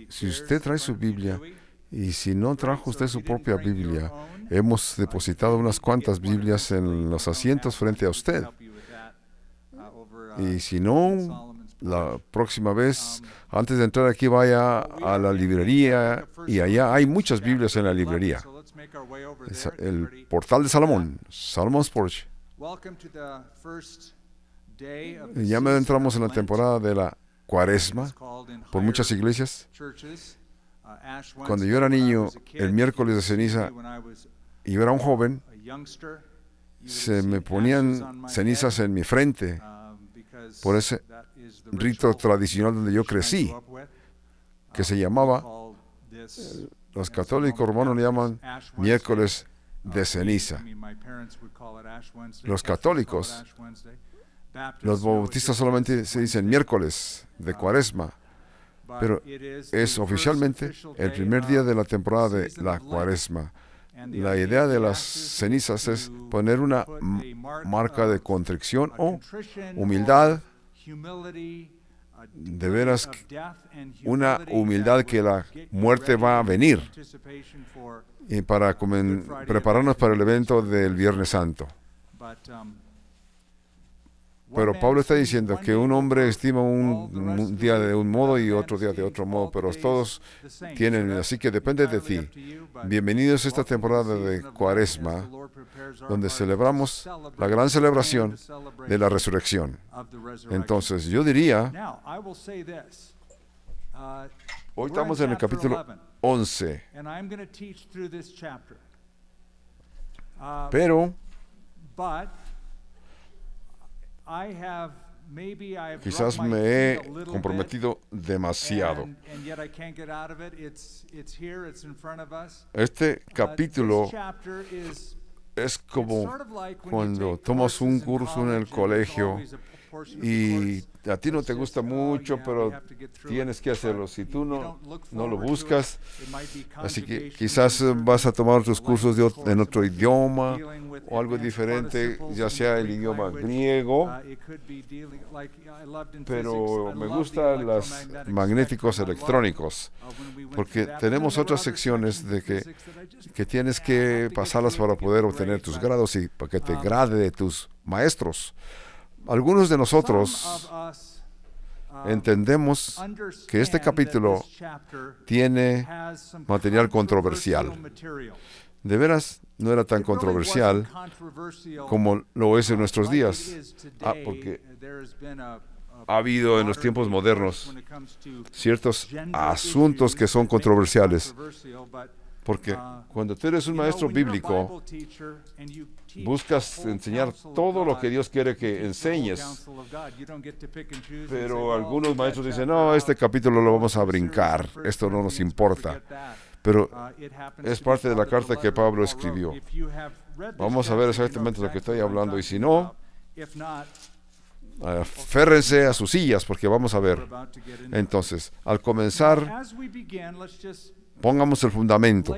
Si usted trae su Biblia, y si no trajo usted su propia Biblia, hemos depositado unas cuantas Biblias en los asientos frente a usted. Y si no, la próxima vez, antes de entrar aquí, vaya a la librería, y allá hay muchas Biblias en la librería. Es el portal de Salomón, Solomon's Porch. Ya me entramos en la temporada de la Cuaresma por muchas iglesias. Cuando yo era niño, el miércoles de ceniza, y yo era un joven, se me ponían cenizas en mi frente por ese rito tradicional donde yo crecí, que se llamaba, los católicos romanos le llaman miércoles de ceniza. Los católicos, los bautistas solamente se dicen miércoles de Cuaresma, pero es oficialmente el primer día de la temporada de la Cuaresma. La idea de las cenizas es poner una marca de contrición o humildad, de veras, una humildad que la muerte va a venir, y para prepararnos para el evento del Viernes Santo. Pero Pablo está diciendo que un hombre estima un día de un modo y otro día de otro modo, pero todos tienen, así que depende de ti. Bienvenidos a esta temporada de Cuaresma, donde celebramos la gran celebración de la resurrección. Entonces, yo diría, hoy estamos en el capítulo 11, pero quizás me he comprometido demasiado. Este capítulo es como cuando tomas un curso en el colegio y a ti no te gusta mucho, pero tienes que hacerlo. Si tú no lo buscas, así que quizás vas a tomar tus cursos en otro idioma o algo diferente, ya sea el idioma griego, pero me gustan los magnéticos electrónicos, porque tenemos otras secciones de que tienes que pasarlas para poder obtener tus grados y para que te grade de tus maestros. Algunos de nosotros entendemos que este capítulo tiene material controversial. De veras, no era tan controversial como lo es en nuestros días, porque ha habido en los tiempos modernos ciertos asuntos que son controversiales. Porque cuando tú eres un maestro bíblico, buscas enseñar todo lo que Dios quiere que enseñes. Pero algunos maestros dicen, no, este capítulo lo vamos a brincar, esto no nos importa. Pero es parte de la carta que Pablo escribió. Vamos a ver exactamente lo que estoy hablando, y si no, aférrense a sus sillas, porque vamos a ver. Entonces, al comenzar, pongamos el fundamento.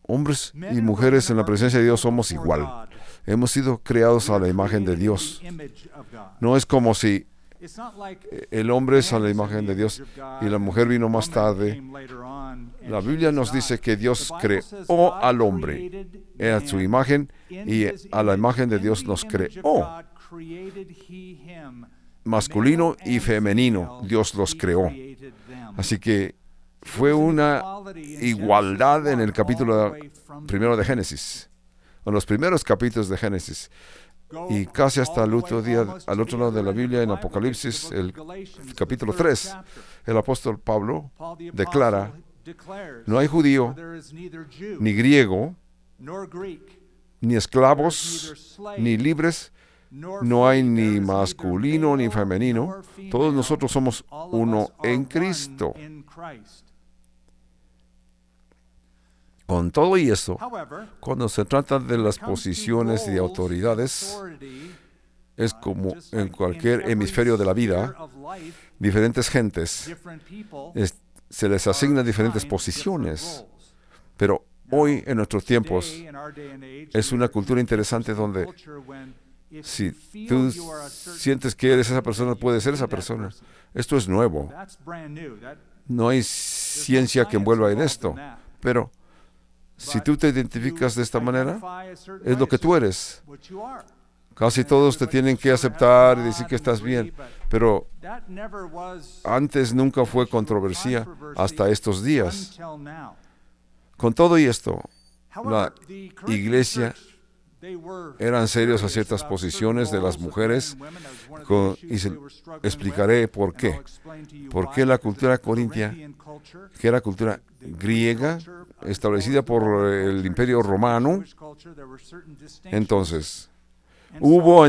Hombres y mujeres en la presencia de Dios somos igual. Hemos sido creados a la imagen de Dios. No es como si el hombre es a la imagen de Dios y la mujer vino más tarde. La Biblia nos dice que Dios creó al hombre a su imagen, y a la imagen de Dios nos creó. Masculino y femenino, Dios los creó. Así que fue una igualdad en el capítulo primero de Génesis, en los primeros capítulos de Génesis, y casi hasta el otro día, al otro lado de la Biblia, en Apocalipsis, el capítulo 3, el apóstol Pablo declara: no hay judío, ni griego, ni esclavos, ni libres, no hay ni masculino ni femenino, todos nosotros somos uno en Cristo. Con todo y eso, cuando se trata de las posiciones de autoridades, es como en cualquier hemisferio de la vida, diferentes gentes se les asignan diferentes posiciones. Pero hoy, en nuestros tiempos, es una cultura interesante donde Si tú sientes que eres esa persona, puedes ser esa persona. Esto es nuevo. No hay ciencia que envuelva en esto. Pero si tú te identificas de esta manera, es lo que tú eres. Casi todos te tienen que aceptar y decir que estás bien, pero antes nunca fue controversia hasta estos días. Con todo y esto, la iglesia eran serios a ciertas posiciones de las mujeres, y explicaré por qué. Porque la cultura corintia, que era cultura griega, establecida por el Imperio Romano, entonces hubo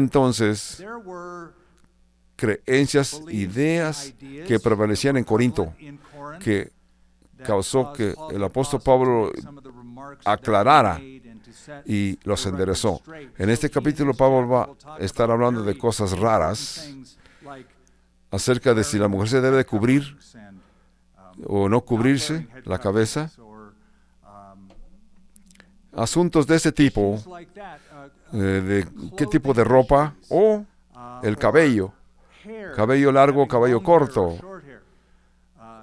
creencias, ideas que prevalecían en Corinto, que causó que el apóstol Pablo aclarara y los enderezó. En este capítulo Pablo va a estar hablando de cosas raras acerca de si la mujer se debe de cubrir o no cubrirse la cabeza. Asuntos de ese tipo, de qué tipo de ropa o el cabello largo, cabello corto.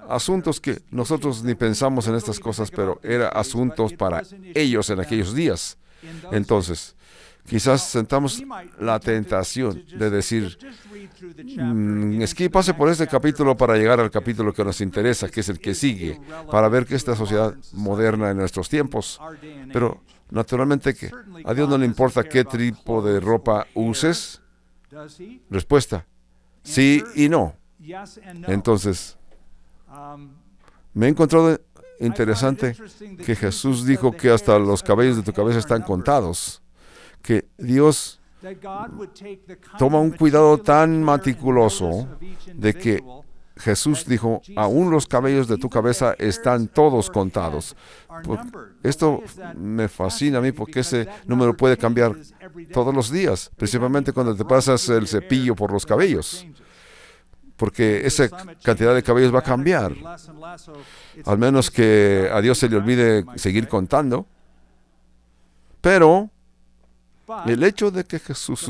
Asuntos que nosotros ni pensamos en estas cosas, pero eran asuntos para ellos en aquellos días. Entonces, quizás sentamos la tentación de decir, es que pase por este capítulo para llegar al capítulo que nos interesa, que es el que sigue, para ver que esta sociedad moderna en nuestros tiempos. Pero, naturalmente, que a Dios no le importa qué tipo de ropa uses. Respuesta, sí y no. Entonces, me he encontrado interesante que Jesús dijo que hasta los cabellos de tu cabeza están contados, que Dios toma un cuidado tan meticuloso de que Jesús dijo, aún los cabellos de tu cabeza están todos contados. Esto me fascina a mí porque ese número puede cambiar todos los días, principalmente cuando te pasas el cepillo por los cabellos, porque esa cantidad de cabellos va a cambiar, al menos que a Dios se le olvide seguir contando. Pero el hecho de que Jesús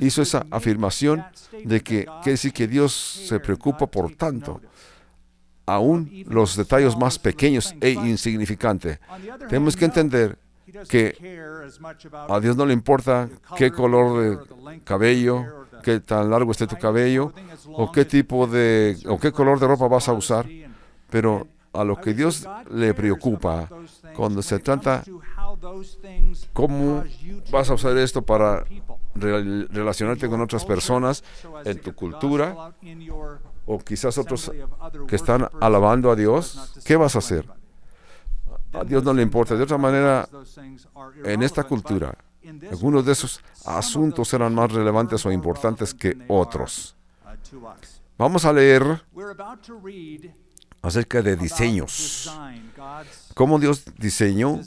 hizo esa afirmación de que quiere decir que Dios se preocupa por tanto, aún los detalles más pequeños e insignificantes. Tenemos que entender que a Dios no le importa qué color de cabello, qué tan largo esté tu cabello, o qué tipo de, o qué color de ropa vas a usar, pero a lo que Dios le preocupa cuando se trata cómo vas a usar esto para relacionarte con otras personas en tu cultura, o quizás otros que están alabando a Dios. ¿Qué vas a hacer? A Dios no le importa. De otra manera, en esta cultura, algunos de esos asuntos eran más relevantes o importantes que otros. Vamos a leer acerca de diseños. Cómo Dios diseñó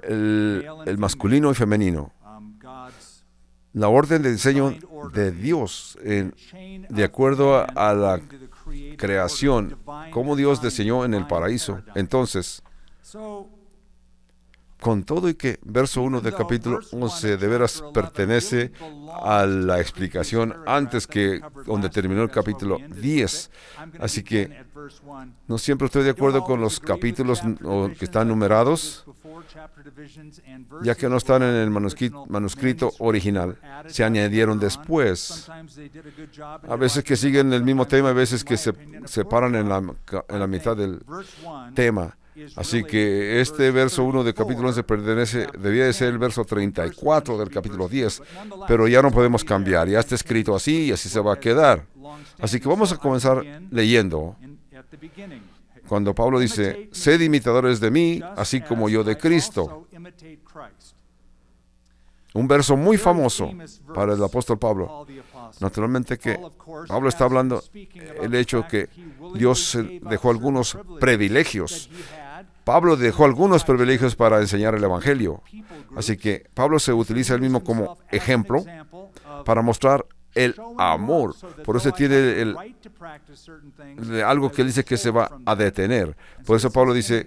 el masculino y femenino. La orden de diseño de Dios de acuerdo a la creación, cómo Dios diseñó en el paraíso. Entonces, con todo y que verso 1 del capítulo 11 de veras pertenece a la explicación antes que donde terminó el capítulo 10. Así que no siempre estoy de acuerdo con los capítulos que están numerados, ya que no están en el manuscrito original. Se añadieron después. A veces que siguen el mismo tema, a veces que se separan en la mitad del tema. Así que este verso 1 del capítulo 11 debía de ser el verso 34 del capítulo 10, pero ya no podemos cambiar, ya está escrito así y así se va a quedar. Así que vamos a comenzar leyendo. Cuando Pablo dice, sed imitadores de mí, así como yo de Cristo. Un verso muy famoso para el apóstol Pablo. Naturalmente que Pablo está hablando el hecho que Dios dejó algunos privilegios. Pablo dejó algunos privilegios para enseñar el Evangelio. Así que Pablo se utiliza él mismo como ejemplo para mostrar el amor. Por eso tiene algo que él dice que se va a detener. Por eso Pablo dice,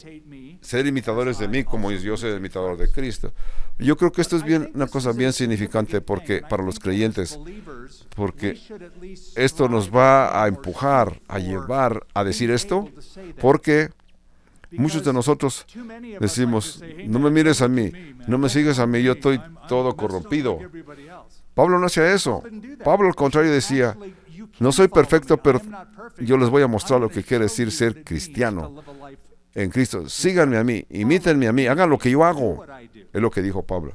ser imitadores de mí como yo soy imitador de Cristo. Yo creo que esto es una cosa bien significante para los creyentes, porque esto nos va a empujar, a llevar a decir esto, porque muchos de nosotros decimos, no me mires a mí, no me sigas a mí, yo estoy todo corrompido. Pablo no hacía eso. Pablo al contrario decía, no soy perfecto, pero yo les voy a mostrar lo que quiere decir ser cristiano en Cristo. Síganme a mí, imítenme a mí, hagan lo que yo hago. Es lo que dijo Pablo.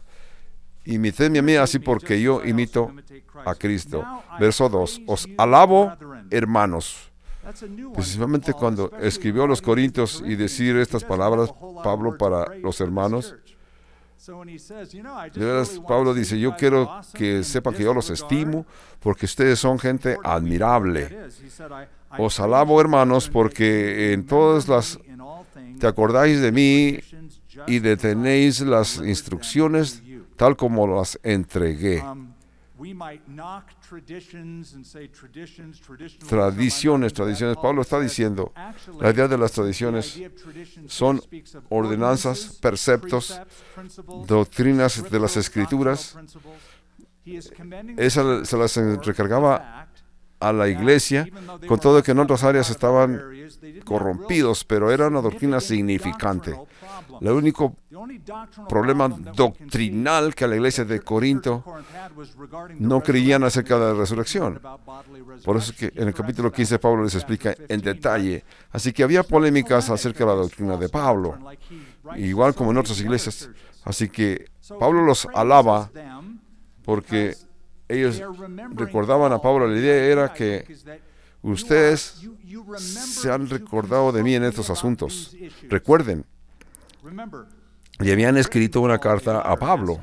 Imítenme a mí así porque yo imito a Cristo. Verso 2. Os alabo, hermanos. Precisamente cuando escribió a los Corintios y decir estas palabras, Pablo para los hermanos, de veras, Pablo dice, yo quiero que sepan que yo los estimo porque ustedes son gente admirable. Os alabo, hermanos, porque en todas las te acordáis de mí y detenéis las instrucciones tal como las entregué. Tradiciones. Pablo está diciendo, la idea de las tradiciones son ordenanzas, preceptos, doctrinas de las Escrituras. Esas se las recargaba a la iglesia, con todo que en otras áreas estaban corrompidos, pero era una doctrina significante. El único problema doctrinal que a la iglesia de Corinto no creían acerca de la resurrección. Por eso es que en el capítulo 15 Pablo les explica en detalle. Así que había polémicas acerca de la doctrina de Pablo, igual como en otras iglesias. Así que Pablo los alaba porque ellos recordaban a Pablo. La idea era que ustedes se han recordado de mí en estos asuntos. Recuerden, le habían escrito una carta a Pablo.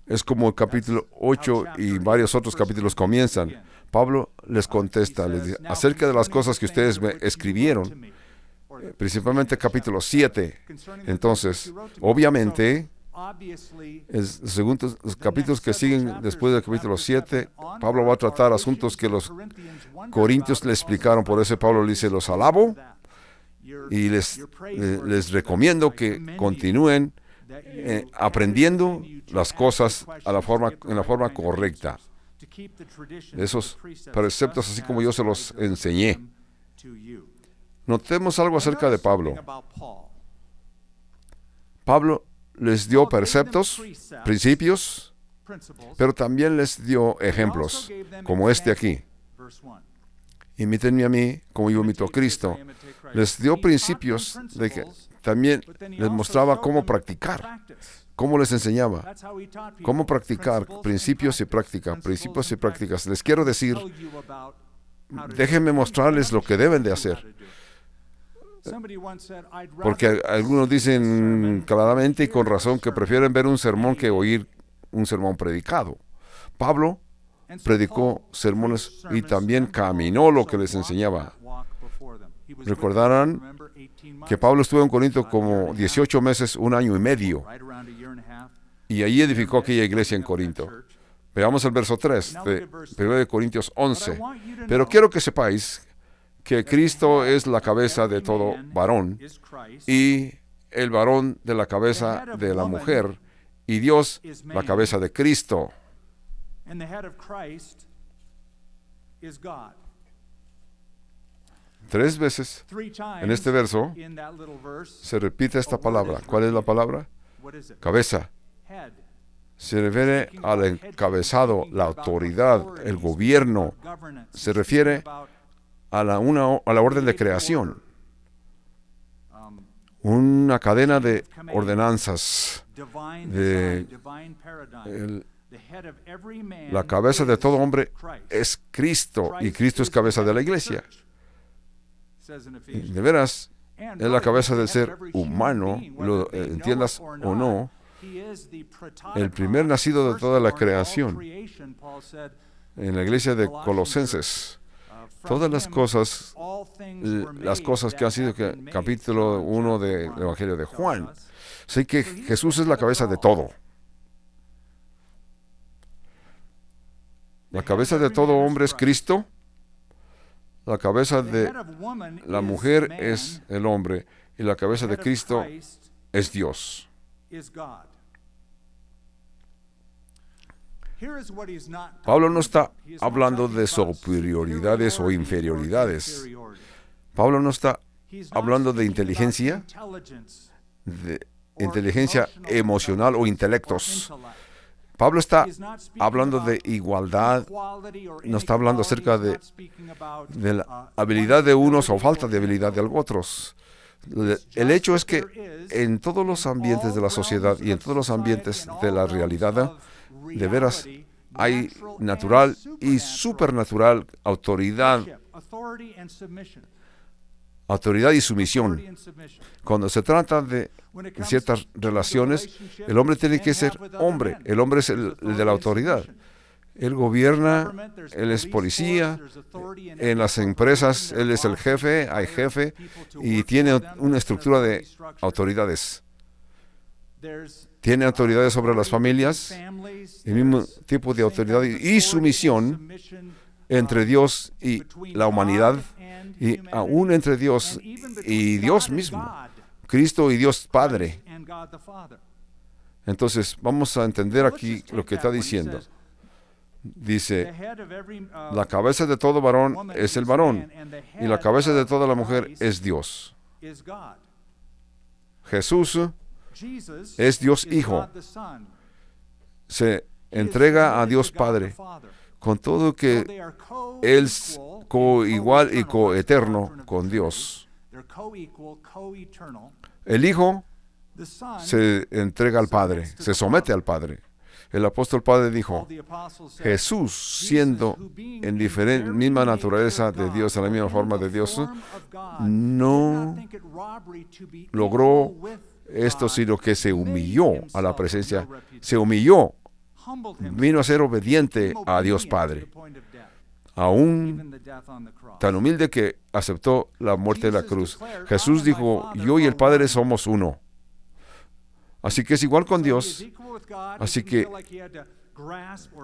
Es como el capítulo 8 y varios otros capítulos comienzan. Pablo les contesta, les dice, acerca de las cosas que ustedes me escribieron, principalmente capítulo 7. Entonces, obviamente, según los capítulos que siguen después del capítulo 7, Pablo va a tratar asuntos que los corintios le explicaron. Por eso Pablo le dice, los alabo y les recomiendo que continúen aprendiendo las cosas en la forma correcta. Esos preceptos así como yo se los enseñé. Notemos algo acerca de Pablo. Pablo les dio preceptos, principios, pero también les dio ejemplos, como este aquí. Imítenme a mí como yo imito a Cristo. Les dio principios de que también les mostraba cómo practicar, cómo les enseñaba, cómo practicar principios y prácticas. Les quiero decir, déjenme mostrarles lo que deben de hacer. Porque algunos dicen claramente y con razón que prefieren ver un sermón que oír un sermón predicado. Pablo predicó sermones y también caminó lo que les enseñaba. Recordarán que Pablo estuvo en Corinto como 18 meses, 1 año y medio, y allí edificó aquella iglesia en Corinto. Veamos el verso 3 de 1 Corintios 11. Pero quiero que sepáis que Cristo es la cabeza de todo varón, y el varón de la cabeza de la mujer, y Dios la cabeza de Cristo. Tres veces en este verso se repite esta palabra. ¿Cuál es la palabra? Cabeza. Se refiere al encabezado, la autoridad, el gobierno. Se refiere a la orden de creación. Una cadena de ordenanzas. La cabeza de todo hombre es Cristo, y Cristo es cabeza de la iglesia. De veras, es la cabeza del ser humano, lo entiendas o no, el primer nacido de toda la creación. En la iglesia de Colosenses, todas las cosas que han sido capítulo 1 del Evangelio de Juan. Así que Jesús es la cabeza de todo. La cabeza de todo hombre es Cristo. La cabeza de la mujer es el hombre. Y la cabeza de Cristo es Dios. Pablo no está hablando de superioridades o inferioridades. Pablo no está hablando de inteligencia emocional o intelectos. Pablo está hablando de igualdad, no está hablando acerca de la habilidad de unos o falta de habilidad de otros. El hecho es que en todos los ambientes de la sociedad y en todos los ambientes de la realidad, de veras, hay natural y supernatural autoridad y sumisión. Cuando se trata de ciertas relaciones, el hombre tiene que ser hombre. El hombre es el de la autoridad. Él gobierna, él es policía, en las empresas él es el jefe, hay jefe, y tiene una estructura de autoridades. Tiene autoridades sobre las familias, el mismo tipo de autoridad y sumisión entre Dios y la humanidad, y aún entre Dios y Dios mismo, Cristo y Dios Padre. Entonces, vamos a entender aquí lo que está diciendo. Dice, la cabeza de todo varón es el varón, y la cabeza de toda la mujer es Dios. Jesús es Dios Hijo. Se entrega a Dios Padre, con todo que Él es coigual y coeterno con Dios. El Hijo se entrega al Padre, se somete al Padre. El apóstol Padre dijo, Jesús, siendo en misma naturaleza de Dios, en la misma forma de Dios, no logró esto, sino que se humilló a la presencia, se humilló, vino a ser obediente a Dios Padre, aún tan humilde que aceptó la muerte de la cruz. Jesús dijo, yo y el Padre somos uno. Así que es igual con Dios. Así que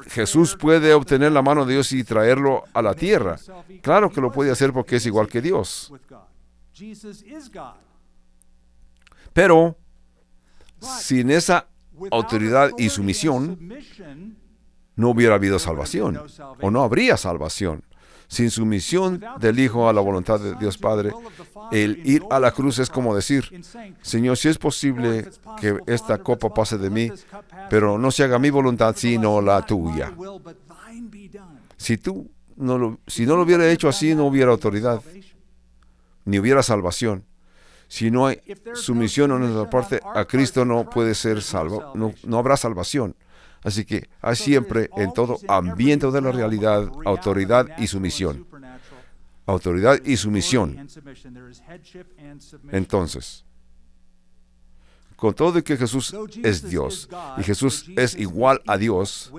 Jesús puede obtener la mano de Dios y traerlo a la tierra. Claro que lo puede hacer porque es igual que Dios. Pero sin esa autoridad y sumisión, no hubiera habido salvación, o no habría salvación. Sin sumisión del Hijo a la voluntad de Dios Padre, el ir a la cruz es como decir, Señor, si es posible que esta copa pase de mí, pero no se haga mi voluntad, sino la tuya. Si no lo hubiera hecho así, no hubiera autoridad, ni hubiera salvación. Si no hay sumisión en nuestra parte a Cristo, no puede ser salvo, no habrá salvación. Así que hay siempre en todo ambiente de la realidad autoridad y sumisión. Autoridad y sumisión. Entonces, con todo de que Jesús es Dios y Jesús es igual a Dios,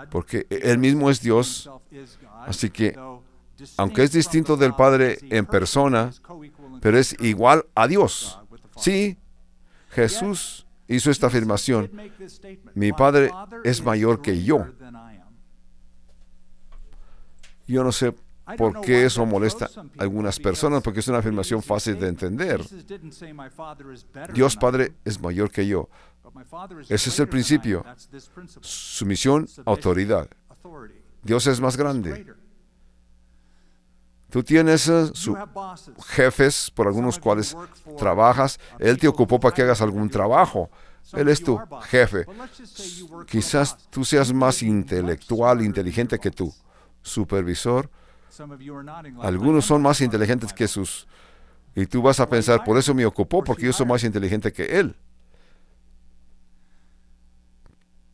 porque Él mismo es Dios, así que aunque es distinto del Padre en persona, pero es igual a Dios. Sí, Jesús hizo esta afirmación, mi Padre es mayor que yo. Yo no sé por qué eso molesta a algunas personas, porque es una afirmación fácil de entender. Dios Padre es mayor que yo. Ese es el principio. Sumisión, autoridad. Dios es más grande. Tú tienes jefes por algunos cuales trabajas. Él te ocupó para que hagas algún trabajo. Él es tu jefe. Quizás tú seas más inteligente que tu supervisor. Algunos son más inteligentes que sus. Y tú vas a pensar, por eso me ocupó, porque yo soy más inteligente que él.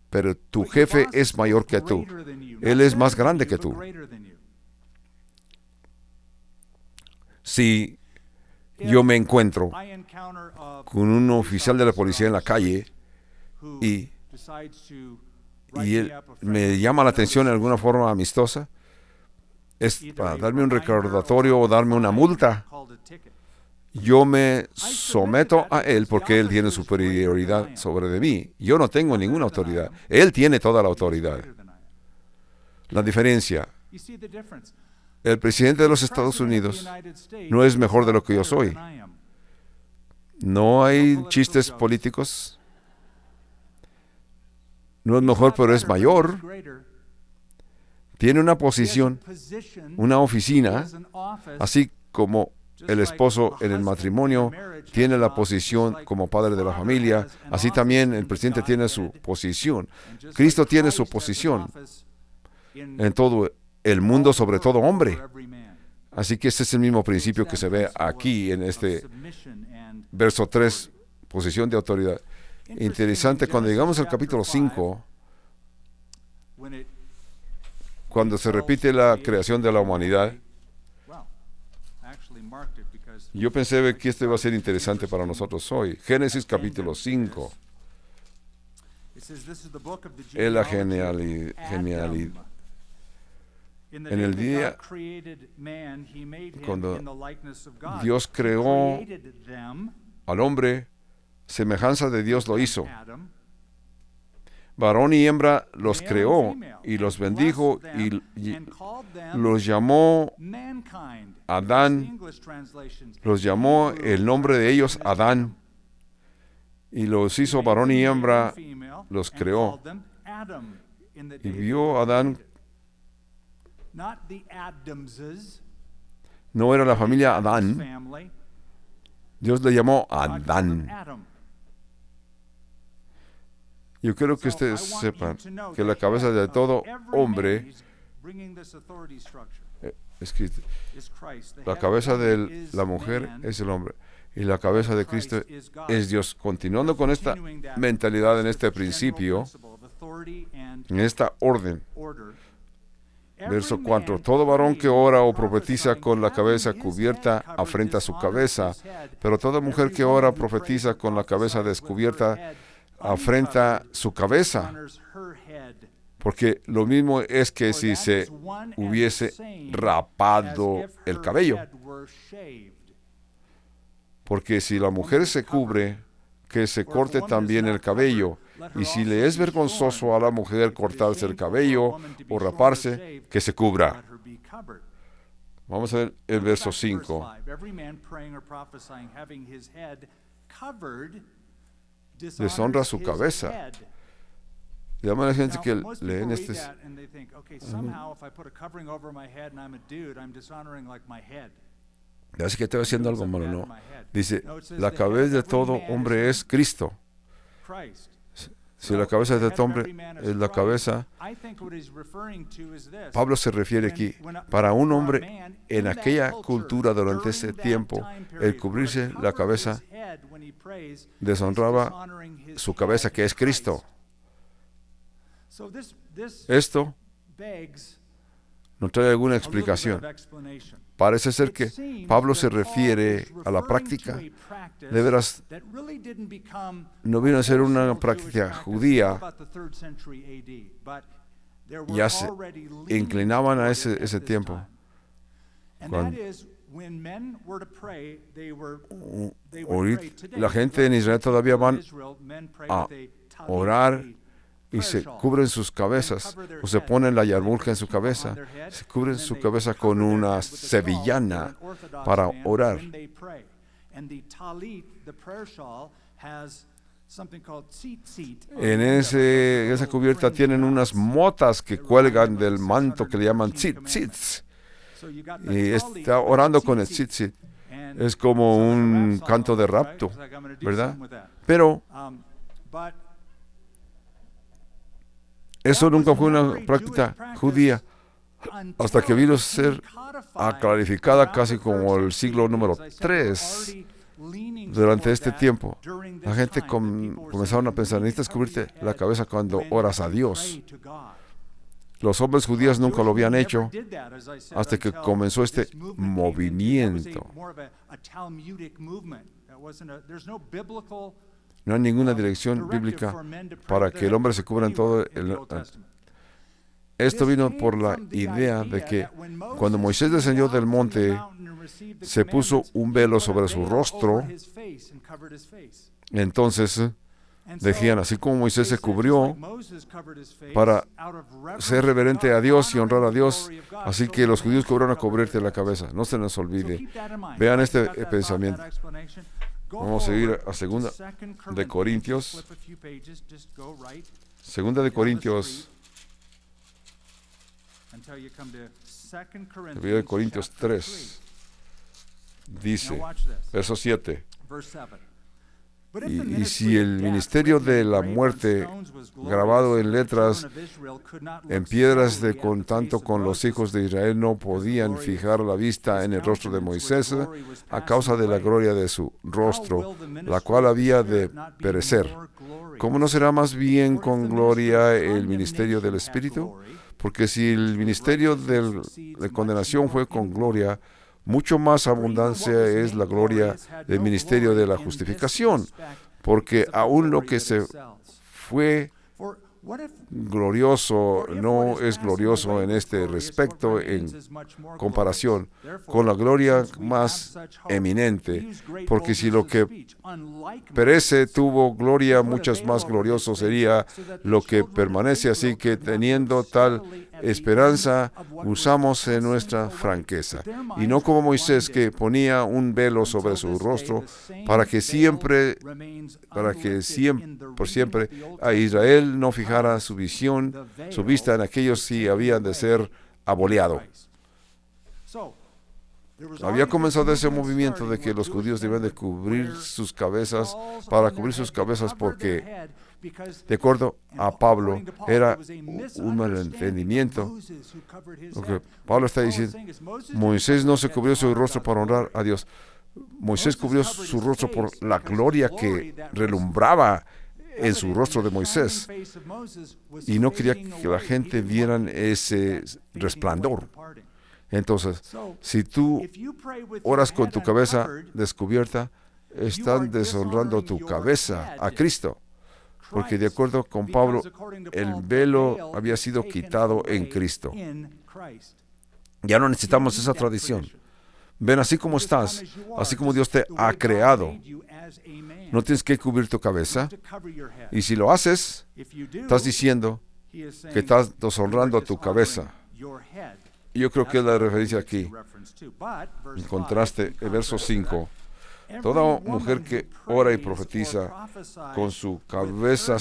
Pero tu jefe es mayor que tú. Él es más grande que tú. Si yo me encuentro con un oficial de la policía en la calle y él me llama la atención de alguna forma amistosa, es para darme un recordatorio o darme una multa, yo me someto a él porque él tiene superioridad sobre de mí. Yo no tengo ninguna autoridad. Él tiene toda la autoridad. la diferencia. El presidente de los Estados Unidos no es mejor de lo que yo soy. No hay chistes políticos. No es mejor, pero es mayor. Tiene una posición, una oficina, así como el esposo en el matrimonio tiene la posición como padre de la familia, así también el presidente tiene su posición. Cristo tiene su posición en todo el mundo, sobre todo hombre. Así que ese es el mismo principio que se ve aquí en este verso 3, posición de autoridad. Interesante, cuando llegamos al capítulo 5, cuando se repite la creación de la humanidad, yo pensé que esto iba a ser interesante para nosotros hoy. Génesis capítulo 5. Es la genialidad. En el día cuando Dios creó al hombre, semejanza de Dios lo hizo. Varón y hembra los creó y los bendijo y los llamó Adán. Los llamó el nombre de ellos Adán. Y los hizo varón y hembra, los creó. Y vio Adán. No era la familia Adán. Dios le llamó Adán. Yo quiero que ustedes sepan que la cabeza de todo hombre, la cabeza de la mujer es el hombre y la cabeza de Cristo es Dios. Continuando con esta mentalidad, en este principio, en esta orden. Verso 4. Todo varón que ora o profetiza con la cabeza cubierta afrenta su cabeza, pero toda mujer que ora o profetiza con la cabeza descubierta afrenta su cabeza. Porque lo mismo es que si se hubiese rapado el cabello. Porque si la mujer se cubre, que se corte también el cabello. Y si le es vergonzoso a la mujer cortarse el cabello o raparse, que se cubra. Vamos a ver el verso 5. Deshonra su cabeza. Llama a la gente que leen este. Así que estoy haciendo algo malo, ¿no? Dice, la cabeza de todo hombre es Cristo. Si la cabeza de este hombre es la cabeza, Pablo se refiere aquí, para un hombre en aquella cultura durante ese tiempo, el cubrirse la cabeza deshonraba su cabeza, que es Cristo. Esto no trae alguna explicación. Parece ser que Pablo se refiere a la práctica. De veras, no vino a ser una práctica judía. Ya se inclinaban a ese tiempo. La gente en Israel todavía van a orar y se cubren sus cabezas, o se ponen la yarmulca en su cabeza, se cubren su cabeza con una sevillana para orar. En esa cubierta tienen unas motas que cuelgan del manto que le llaman tzitzit. Y está orando con el tzitzit. Es como un canto de rapto, ¿verdad? Pero eso nunca fue una práctica judía hasta que vino a ser clarificada casi como el siglo número 3. Durante este tiempo, la gente comenzaron a pensar, necesitas cubrirte la cabeza cuando oras a Dios. Los hombres judíos nunca lo habían hecho hasta que comenzó este movimiento. No hay ninguna dirección bíblica para que el hombre se cubra en todo Esto vino por la idea de que cuando Moisés descendió del monte, se puso un velo sobre su rostro. Entonces, Decían, así como Moisés se cubrió para ser reverente a Dios y honrar a Dios, así que los judíos cobraron a cubrirte la cabeza. No se nos olvide. Vean este pensamiento. Vamos a seguir a Segunda de Corintios. Segunda de Corintios. Segunda de Corintios 3. Dice, verso 7. Y si el ministerio de la muerte, grabado en letras, en piedras de contacto con los hijos de Israel, no podían fijar la vista en el rostro de Moisés a causa de la gloria de su rostro, la cual había de perecer, ¿cómo no será más bien con gloria el ministerio del Espíritu? Porque si el ministerio de condenación fue con gloria, mucho más abundancia es la gloria del ministerio de la justificación, porque aún lo que se fue glorioso no es glorioso en este respecto en comparación con la gloria más eminente, porque si lo que perece tuvo gloria, muchas más glorioso sería lo que permanece. Así que teniendo tal esperanza, usamos en nuestra franqueza, y no como Moisés, que ponía un velo sobre su rostro para que por siempre a Israel no fijara su vista en aquellos si habían de ser aboleado. Había comenzado ese movimiento de que los judíos debían de cubrir sus cabezas, para cubrir sus cabezas, porque de acuerdo a Pablo era un malentendimiento. Lo que Pablo está diciendo, Moisés no se cubrió su rostro para honrar a Dios. Moisés cubrió su rostro por la gloria que relumbraba en su rostro de Moisés, y no quería que la gente vieran ese resplandor. Entonces, si tú oras con tu cabeza descubierta, están deshonrando tu cabeza a Cristo, porque de acuerdo con Pablo, el velo había sido quitado en Cristo. Ya no necesitamos esa tradición. Ven, así como estás, así como Dios te ha creado, no tienes que cubrir tu cabeza. Y si lo haces, estás diciendo que estás deshonrando a tu cabeza. Y yo creo que es la referencia aquí. En contraste, el verso 5. Toda mujer que ora y profetiza con su cabeza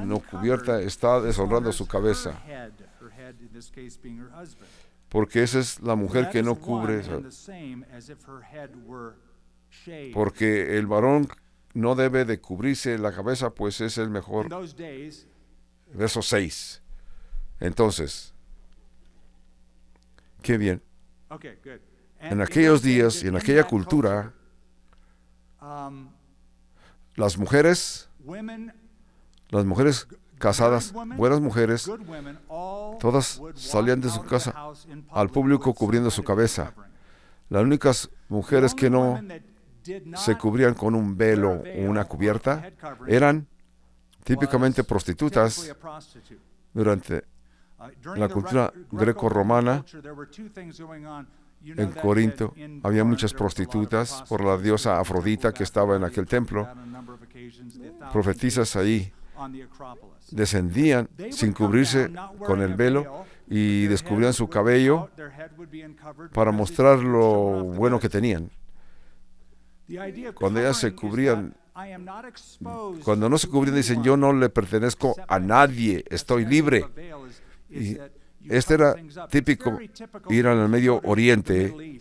no cubierta está deshonrando su cabeza. Porque esa es la mujer que no cubre. Porque el varón no debe de cubrirse la cabeza, pues es el mejor. Verso 6. Entonces, qué bien. En aquellos días y en aquella cultura, las mujeres casadas, buenas mujeres, todas salían de su casa al público cubriendo su cabeza. Las únicas mujeres que no se cubrían con un velo o una cubierta eran típicamente prostitutas. Durante la cultura greco-romana, en Corinto había muchas prostitutas por la diosa Afrodita que estaba en aquel templo. Profetisas ahí descendían sin cubrirse con el velo y descubrían su cabello para mostrar lo bueno que tenían. Cuando ellas se cubrían, cuando no se cubrían, dicen, yo no le pertenezco a nadie, estoy libre. Y este era típico ir al Medio Oriente.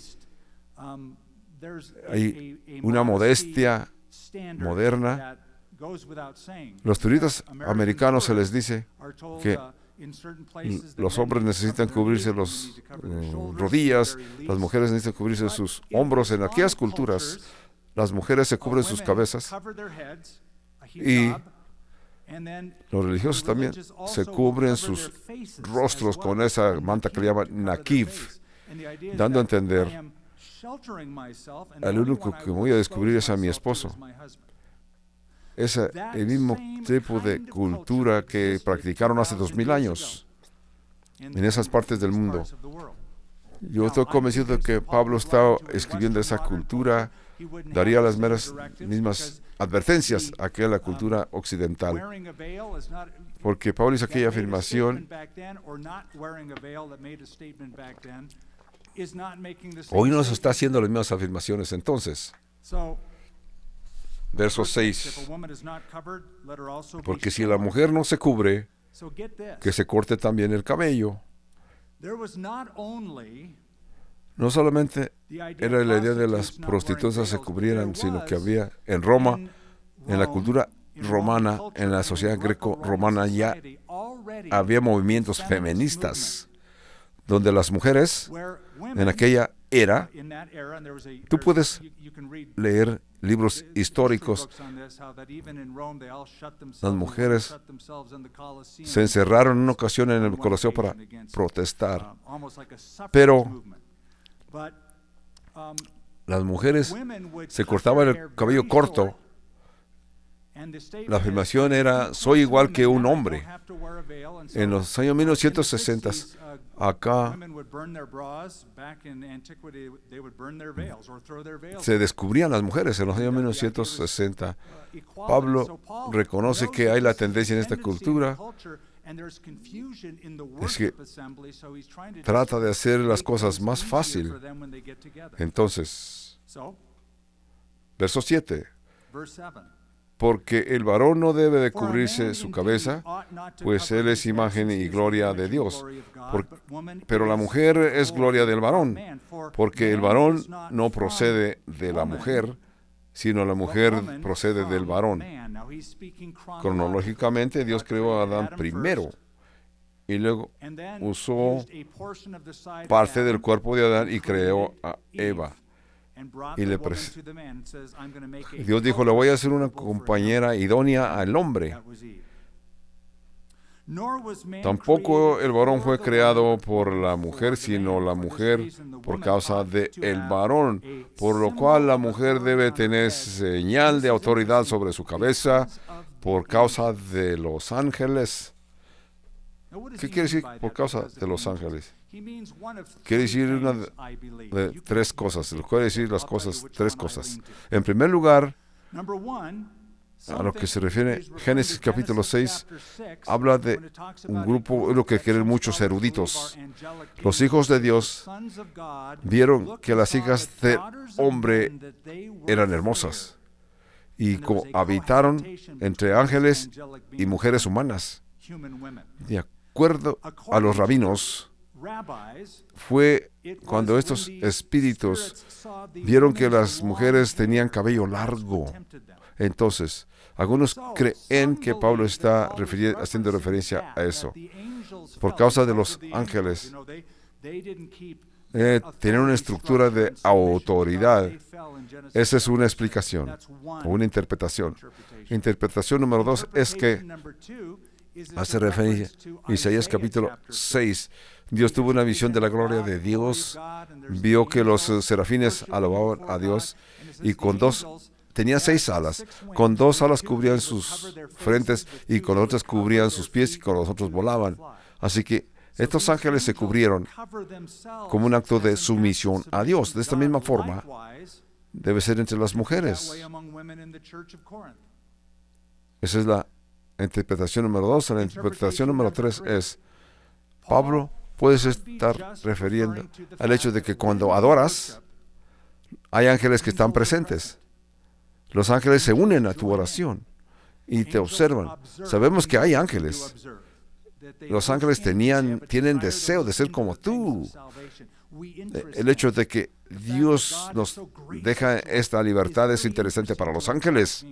Hay una modestia moderna. Los turistas americanos se les dice que los hombres necesitan cubrirse las rodillas, las mujeres necesitan cubrirse sus hombros. En aquellas culturas, las mujeres se cubren sus cabezas y los religiosos también se cubren sus rostros con esa manta que le llaman nakiv, dando a entender, el único que me voy a descubrir es a mi esposo. Es el mismo tipo de cultura que practicaron hace 2000 años en esas partes del mundo. Yo estoy convencido de que Pablo está escribiendo esa cultura daría las mismas advertencias a aquella cultura occidental. Porque Pablo hizo aquella afirmación. Hoy no se está haciendo las mismas afirmaciones entonces. Verso 6. Porque si la mujer no se cubre, que se corte también el cabello. No solamente era la idea de las prostitutas se cubrieran, sino que había en Roma, en la cultura romana, en la sociedad greco-romana, ya había movimientos feministas, donde las mujeres, en aquella era, tú puedes leer libros históricos, las mujeres se encerraron en una ocasión en el Coliseo para protestar, pero las mujeres se cortaban el cabello corto. La afirmación era, soy igual que un hombre. En los años 1960, acá se descubrían las mujeres en los años 1960. Pablo reconoce que hay la tendencia en esta cultura, es que trata de hacer las cosas más fácil. Entonces, verso 7. Porque el varón no debe de cubrirse su cabeza, pues él es imagen y gloria de Dios. Pero la mujer es gloria del varón, porque el varón no procede de la mujer, sino la mujer procede del varón. Cronológicamente, Dios creó a Adán primero, y luego usó parte del cuerpo de Adán y creó a Eva. Y Dios dijo, le voy a hacer una compañera idónea al hombre. Tampoco el varón fue creado por la mujer, sino la mujer por causa del varón, por lo cual la mujer debe tener señal de autoridad sobre su cabeza por causa de los ángeles. ¿Qué quiere decir por causa de los ángeles? Quiere decir una de tres cosas. Quiere decir las cosas, tres cosas. En primer lugar, a lo que se refiere Génesis capítulo 6, habla de un grupo, lo que quieren muchos eruditos. Los hijos de Dios vieron que las hijas del hombre eran hermosas y habitaron entre ángeles y mujeres humanas. De acuerdo a los rabinos, fue cuando estos espíritus vieron que las mujeres tenían cabello largo. Entonces, algunos creen que Pablo está haciendo referencia a eso. Por causa de los ángeles, tenían una estructura de autoridad. Esa es una explicación, o una interpretación. Interpretación número 2 es que hace referencia a Isaías capítulo 6. Dios tuvo una visión de la gloria de Dios, vio que los serafines alababan a Dios y tenían 6 alas. Con 2 alas cubrían sus frentes y con otras cubrían sus pies y con los otros volaban. Así que estos ángeles se cubrieron como un acto de sumisión a Dios. De esta misma forma, debe ser entre las mujeres. Esa es la interpretación número 2. La interpretación número 3 es, Pablo puede estar refiriendo al hecho de que cuando adoras, hay ángeles que están presentes. Los ángeles se unen a tu oración y te observan. Sabemos que hay ángeles. Los ángeles tienen deseo de ser como tú. El hecho de que Dios nos deja esta libertad es interesante para los ángeles.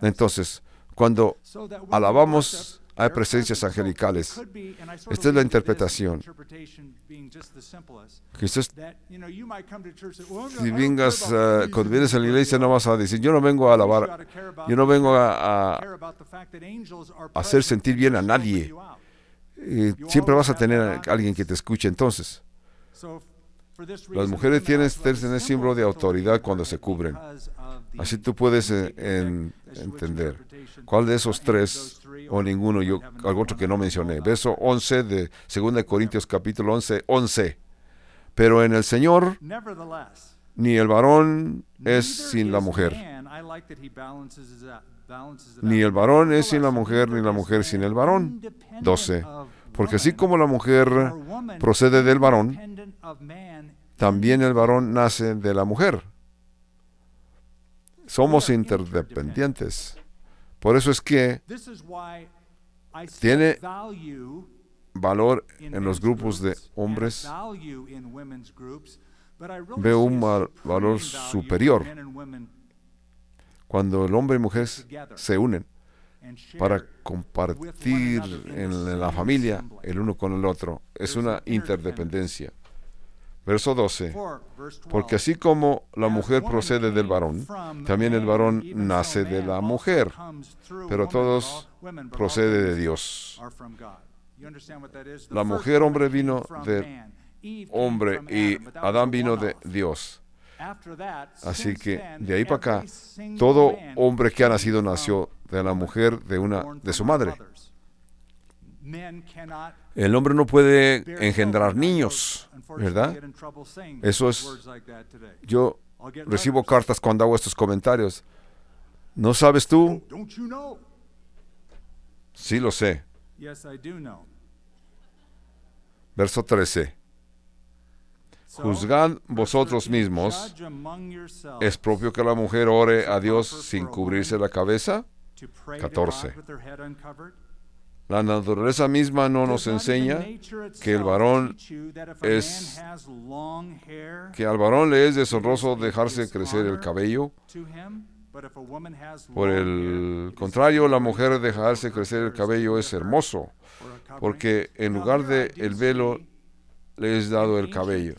Entonces, cuando alabamos, hay presencias angelicales. Esta es la interpretación. Quizás si cuando vienes a la iglesia no vas a decir, yo no vengo a alabar, yo no vengo a hacer sentir bien a nadie. Siempre vas a tener a alguien que te escuche. Entonces, las mujeres tienen tener símbolo de autoridad cuando se cubren. Así tú puedes entender cuál de esos tres o ninguno, algo otro que no mencioné. Verso 11 de 2 Corintios capítulo 11. Pero en el Señor Ni el varón es sin la mujer. Ni el varón es sin la mujer, ni la mujer sin el varón. 12. Porque así como la mujer procede del varón, también el varón nace de la mujer. Somos interdependientes. Por eso es que tiene valor en los grupos de hombres. Veo un valor superior cuando el hombre y mujer se unen para compartir en la familia el uno con el otro. Es una interdependencia. Verso 12. Porque así como la mujer procede del varón, también el varón nace de la mujer. Pero todos procede de Dios. La mujer, hombre, vino de hombre y Adán vino de Dios. Así que de ahí para acá, todo hombre que ha nacido nació de la mujer de su madre. El hombre no puede engendrar niños, ¿verdad? Eso es. Yo recibo cartas cuando hago estos comentarios. ¿No sabes tú? Sí lo sé. Verso 13. Juzgad vosotros mismos. ¿Es propio que la mujer ore a Dios sin cubrirse la cabeza? 14. La naturaleza misma no nos enseña que al varón le es deshonroso dejarse crecer el cabello. Por el contrario, la mujer dejarse crecer el cabello es hermoso, porque en lugar de el velo le es dado el cabello.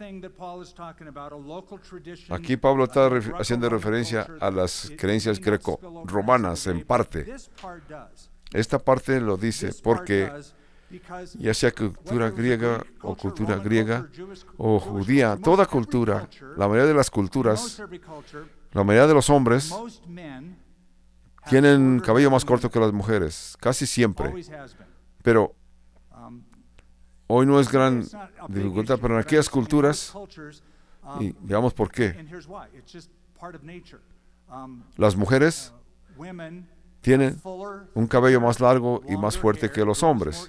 Aquí Pablo está haciendo referencia a las creencias greco-romanas en parte. Esta parte lo dice porque ya sea cultura griega o judía, toda cultura, la mayoría de las culturas, la mayoría de los hombres tienen cabello más corto que las mujeres, casi siempre. Pero hoy no es gran dificultad, pero en aquellas culturas, y veamos por qué, las mujeres tienen un cabello más largo y más fuerte que los hombres.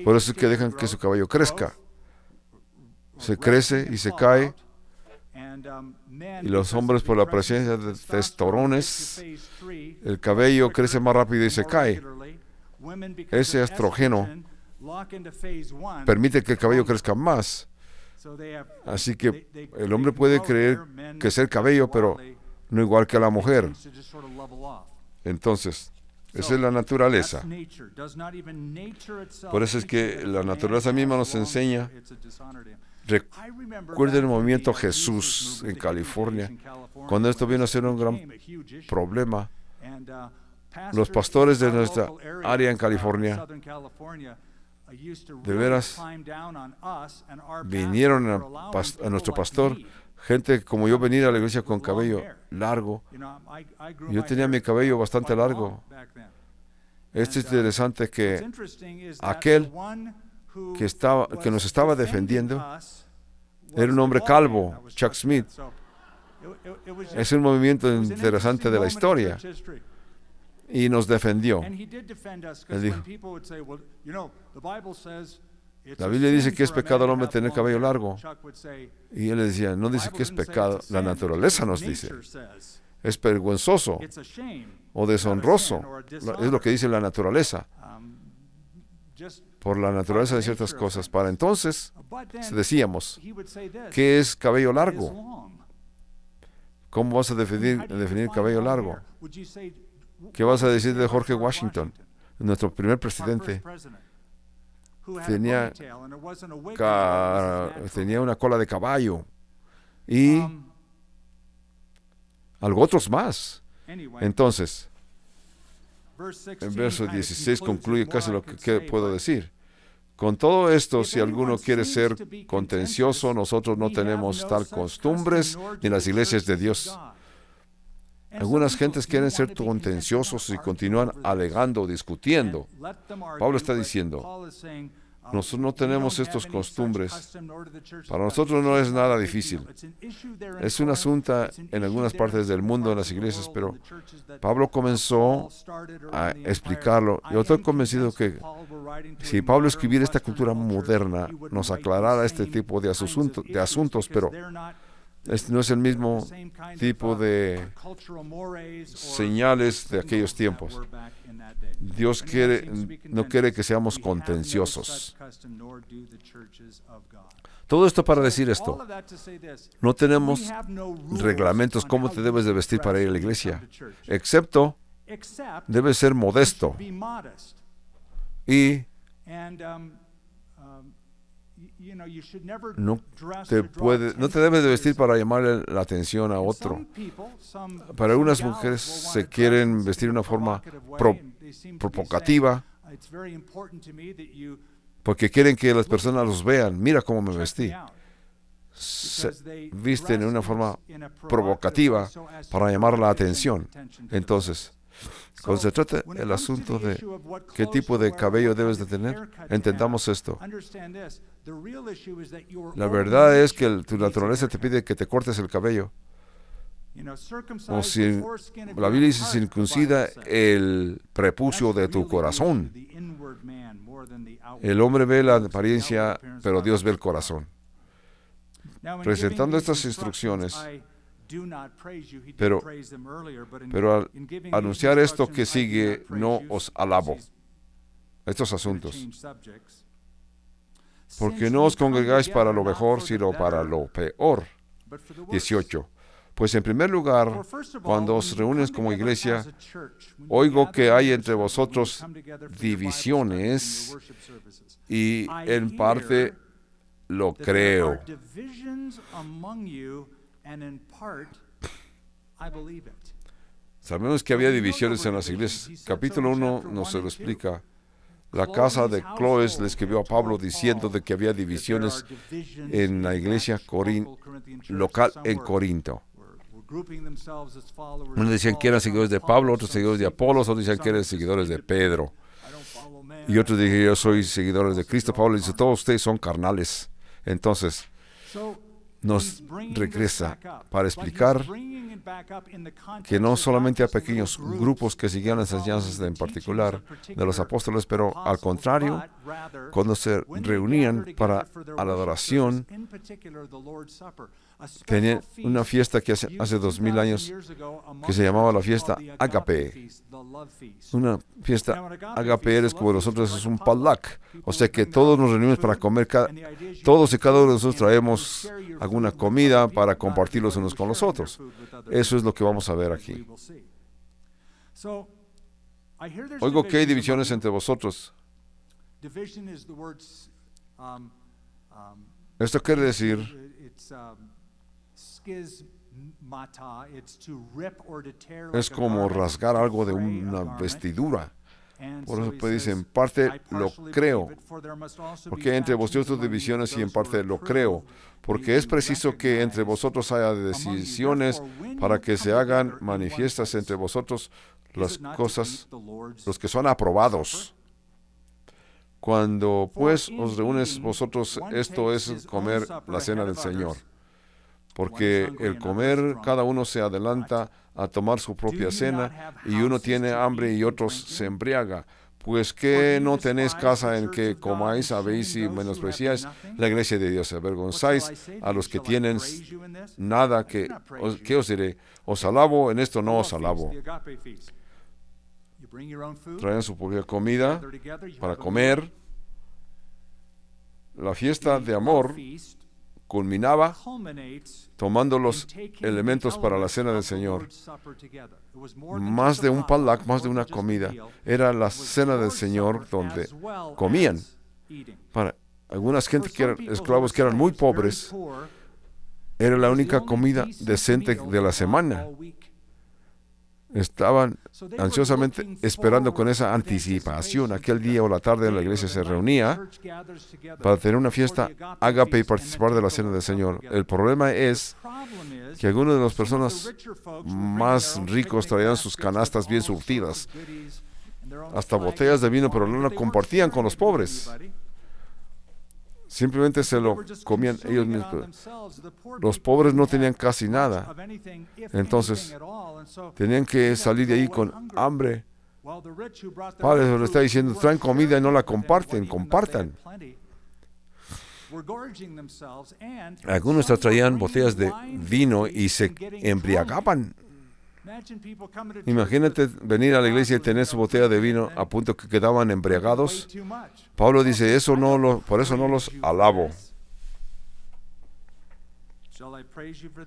Por eso es que dejan que su cabello crezca. Se crece y se cae. Y los hombres, por la presencia de testosterones, el cabello crece más rápido y se cae. Ese estrógeno permite que el cabello crezca más. Así que el hombre puede crecer cabello, pero no igual que la mujer. Entonces, esa es la naturaleza. Por eso es que la naturaleza misma nos enseña. Recuerden el movimiento Jesús en California, cuando esto vino a ser un gran problema. Los pastores de nuestra área en California, de veras, vinieron a nuestro pastor. Gente como yo venir a la iglesia con cabello largo. Yo tenía mi cabello bastante largo. Es interesante que aquel que nos estaba defendiendo era un hombre calvo, Chuck Smith. Es un movimiento interesante de la historia. Y nos defendió. Él dijo, la Biblia dice que es pecado al hombre tener cabello largo. Y él le decía, no dice que es pecado, la naturaleza nos dice. Es vergonzoso o deshonroso. Es lo que dice la naturaleza. Por la naturaleza de ciertas cosas. Para entonces, decíamos, ¿qué es cabello largo? ¿Cómo vas a definir cabello largo? ¿Qué vas a decir de George Washington, nuestro primer presidente? Tenía una cola de caballo y algo otros más. Entonces, en verso 16 concluye casi lo que puedo decir. Con todo esto, si alguno quiere ser contencioso, nosotros no tenemos tal costumbres ni las iglesias de Dios. Algunas gentes quieren ser contenciosos y continúan alegando, discutiendo. Pablo está diciendo, Nosotros no tenemos estas costumbres. Para nosotros no es nada difícil. Es un asunto en algunas partes del mundo, en las iglesias, pero Pablo comenzó a explicarlo. Yo estoy convencido que si Pablo escribiera esta cultura moderna, nos aclarara este tipo de asuntos, pero este no es el mismo tipo de señales de aquellos tiempos. Dios no quiere que seamos contenciosos. Todo esto para decir esto. No tenemos reglamentos cómo te debes de vestir para ir a la iglesia, excepto debes ser modesto y no te debes de vestir para llamarle la atención a otro. Para algunas mujeres se quieren vestir de una forma provocativa porque quieren que las personas los vean. Mira cómo me vestí. Se visten de una forma provocativa para llamar la atención. Entonces, cuando se trata el asunto de qué tipo de cabello debes de tener, entendamos esto. La verdad es que tu naturaleza te pide que te cortes el cabello. O si la Biblia dice circuncida el prepucio de tu corazón. El hombre ve la apariencia, pero Dios ve el corazón. Presentando estas instrucciones, pero al anunciar esto que sigue, no os alabo estos asuntos, porque no os congregáis para lo mejor, sino para lo peor. 18. Pues en primer lugar, cuando os reúnes como iglesia, oigo que hay entre vosotros divisiones y en parte lo creo. Sabemos que había divisiones en las iglesias. Capítulo 1 nos lo explica. La casa de Cloes le escribió a Pablo diciendo de que había divisiones en la iglesia local en Corinto. Unos decían que eran seguidores de Pablo, otros seguidores de Apolos, otros decían que eran seguidores de Pedro. Y otros dijeron, yo soy seguidores de Cristo. Pablo dice, todos ustedes son carnales. Entonces, nos regresa para explicar que no solamente hay pequeños grupos que seguían las enseñanzas en particular de los apóstoles, pero al contrario, cuando se reunían para la adoración, tenían una fiesta que hace 2000 años que se llamaba la fiesta Agape. Una fiesta Agape es como nosotros, es un palak. O sea que todos nos reunimos para comer, todos y cada uno de nosotros traemos alguna comida para compartir los unos con los otros. Eso es lo que vamos a ver aquí. Oigo que hay divisiones entre vosotros. Esto quiere decir es como rasgar algo de una vestidura. Por eso pues dice, en parte lo creo, porque entre vosotros divisiones y en parte lo creo, porque es preciso que entre vosotros haya decisiones para que se hagan manifiestas entre vosotros las cosas, los que son aprobados. Cuando pues os reúnes vosotros, esto es comer la cena del Señor. Porque el comer, cada uno se adelanta a tomar su propia cena, y uno tiene hambre y otros se embriaga. Pues que no tenéis casa en que comáis, habéis y menospreciáis la iglesia de Dios. Avergonzáis a los que tienen nada. ¿Qué os diré? ¿Os alabo? En esto no os alabo. Traen su propia comida para comer. La fiesta de amor culminaba tomando los elementos para la cena del Señor. Más de un palak, más de una comida, era la cena del Señor donde comían. Para algunas gente que eran esclavos que eran muy pobres, era la única comida decente de la semana. Estaban ansiosamente esperando con esa anticipación. Aquel día o la tarde la iglesia se reunía para tener una fiesta ágape y participar de la cena del Señor. El problema es que algunas de las personas más ricos traían sus canastas bien surtidas, hasta botellas de vino, pero no la compartían con los pobres. simplemente se lo comían ellos mismos. Los pobres no tenían casi nada, entonces tenían que salir de ahí con hambre. Padre le está diciendo, traen comida y no la comparten, compartan. Algunos traían botellas de vino y se embriagaban. Imagínate venir a la iglesia y tener su botella de vino a punto que quedaban embriagados. Pablo dice, por eso no los alabo,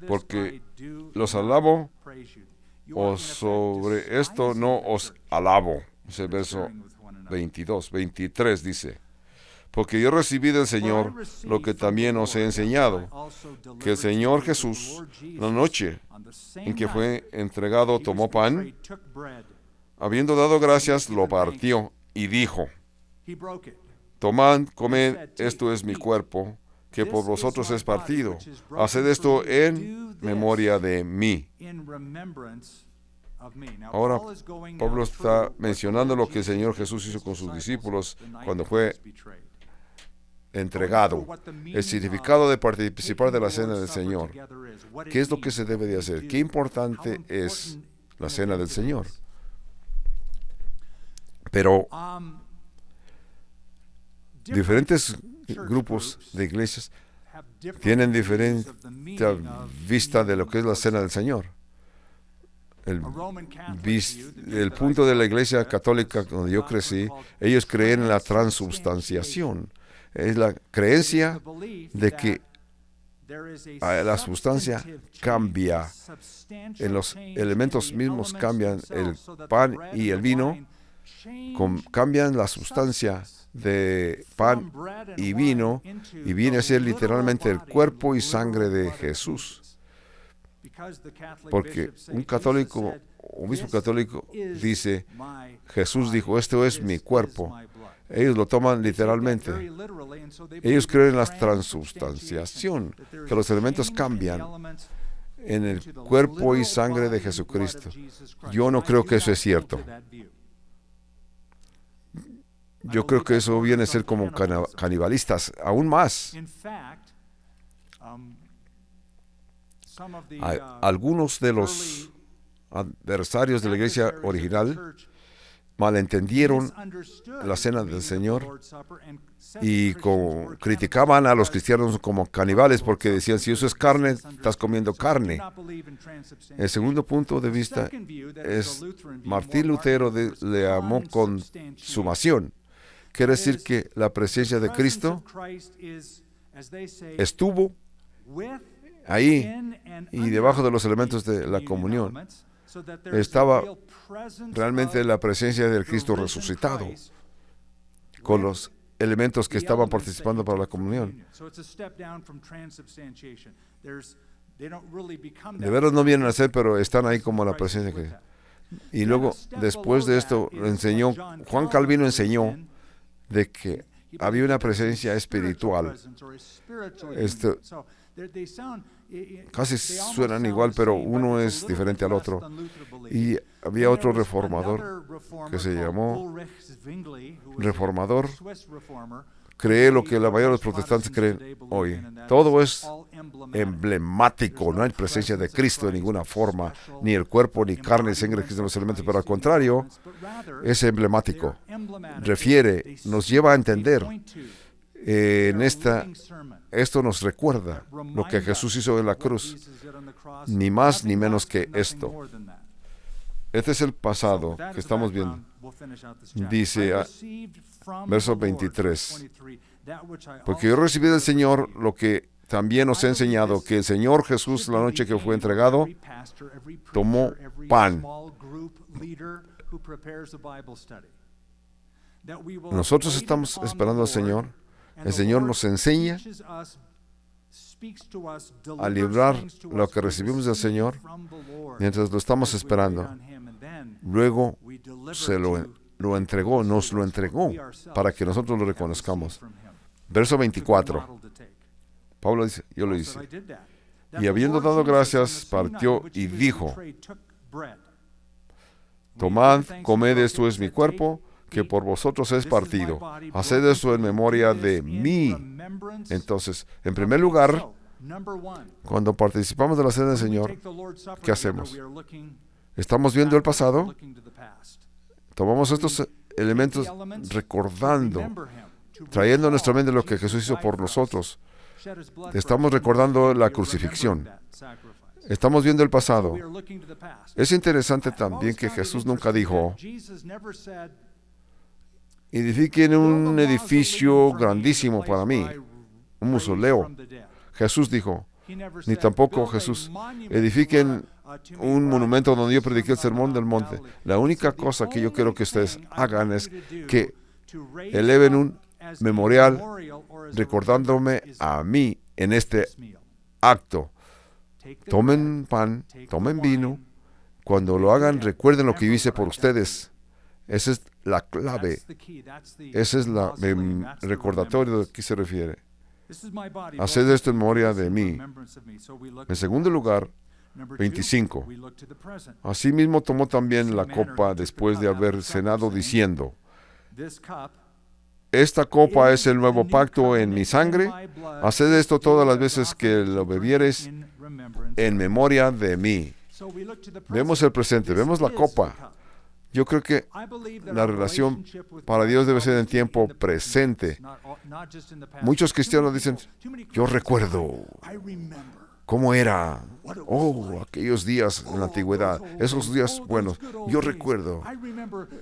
porque los alabo, o sobre esto no os alabo. Es el verso 23 dice, porque yo recibí del Señor lo que también os he enseñado, que el Señor Jesús, la noche en que fue entregado, tomó pan, habiendo dado gracias, lo partió y dijo, tomad, comed, esto es mi cuerpo, que por vosotros es partido. Haced esto en memoria de mí. Ahora, Pablo está mencionando lo que el Señor Jesús hizo con sus discípulos cuando fue entregado. El significado de participar de la cena del Señor. ¿Qué es lo que se debe de hacer? ¿Qué importante es la cena del Señor? Pero diferentes grupos de iglesias tienen diferente vista de lo que es la cena del Señor. El punto de la iglesia católica donde yo crecí, ellos creen en la transubstanciación. Es la creencia de que la sustancia cambia, en los elementos mismos cambian, el pan y el vino cambian la sustancia de pan y vino, y viene a ser literalmente el cuerpo y sangre de Jesús. Porque un católico, un obispo católico dice, Jesús dijo, esto es mi cuerpo. Ellos lo toman literalmente. Ellos creen en la transubstanciación, que los elementos cambian en el cuerpo y sangre de Jesucristo. Yo no creo que eso es cierto. Yo creo que eso viene a ser como canibalistas, aún más. Algunos de los adversarios de la iglesia original malentendieron la cena del Señor y criticaban a los cristianos como caníbales porque decían, si eso es carne, estás comiendo carne. El segundo punto de vista es, Martín Lutero le llamó consumación. Quiere decir que la presencia de Cristo estuvo ahí y debajo de los elementos de la comunión. Estaba realmente la presencia del Cristo resucitado con los elementos que estaban participando para la comunión. De veras no vienen a ser, pero están ahí como la presencia de Cristo. Y luego, después de esto, Juan Calvino enseñó de que había una presencia espiritual. Casi suenan igual, pero uno es diferente al otro. Y había otro reformador que se llamó reformador. Cree lo que la mayoría de los protestantes creen hoy. Todo es emblemático. No hay presencia de Cristo de ninguna forma, ni el cuerpo, ni carne, ni sangre de los elementos, pero al contrario, es emblemático. Refiere, nos lleva a entender. Esto nos recuerda lo que Jesús hizo en la cruz, ni más ni menos que esto. Este es el pasado que estamos viendo. Dice, verso 23, porque yo recibí del Señor lo que también os he enseñado, que el Señor Jesús, la noche que fue entregado, tomó pan. Nosotros estamos esperando al Señor. El Señor nos enseña a librar lo que recibimos del Señor mientras lo estamos esperando. Luego nos lo entregó para que nosotros lo reconozcamos. Verso 24. Pablo dice, yo lo hice. Y habiendo dado gracias, partió y dijo, tomad, comed, esto es mi cuerpo, que por vosotros es partido. Haced eso en memoria de mí. Entonces, en primer lugar, cuando participamos de la cena del Señor, ¿qué hacemos? ¿Estamos viendo el pasado? Tomamos estos elementos recordando, trayendo a nuestra mente lo que Jesús hizo por nosotros. Estamos recordando la crucifixión. Estamos viendo el pasado. Es interesante también que Jesús nunca dijo: edifiquen un edificio grandísimo para mí, un mausoleo. Jesús dijo, ni tampoco Jesús, edifiquen un monumento donde yo prediqué el sermón del monte. La única cosa que yo quiero que ustedes hagan es que eleven un memorial recordándome a mí en este acto. Tomen pan, tomen vino. Cuando lo hagan, recuerden lo que yo hice por ustedes. Esa es la clave. Ese es el recordatorio de que se refiere. Haced esto en memoria de mí. En segundo lugar, 25. Asimismo tomó también la copa después de haber cenado, diciendo: esta copa es el nuevo pacto en mi sangre. Haced esto todas las veces que lo bebiereis en memoria de mí. Vemos el presente, vemos la copa. Yo creo que la relación para Dios debe ser en tiempo presente. Muchos cristianos dicen: yo recuerdo cómo era, aquellos días en la antigüedad, esos días buenos. Yo recuerdo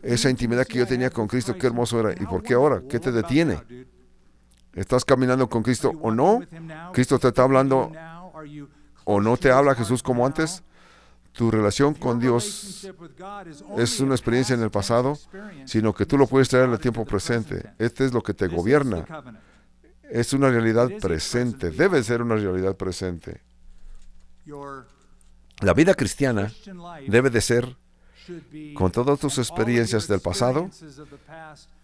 esa intimidad que yo tenía con Cristo, qué hermoso era. ¿Y por qué ahora? ¿Qué te detiene? ¿Estás caminando con Cristo o no? ¿Cristo te está hablando o no te habla Jesús como antes? Tu relación con Dios es una experiencia en el pasado, sino que tú lo puedes traer al tiempo presente. Este es lo que te gobierna. Es una realidad presente. Debe ser una realidad presente. La vida cristiana debe de ser con todas tus experiencias del pasado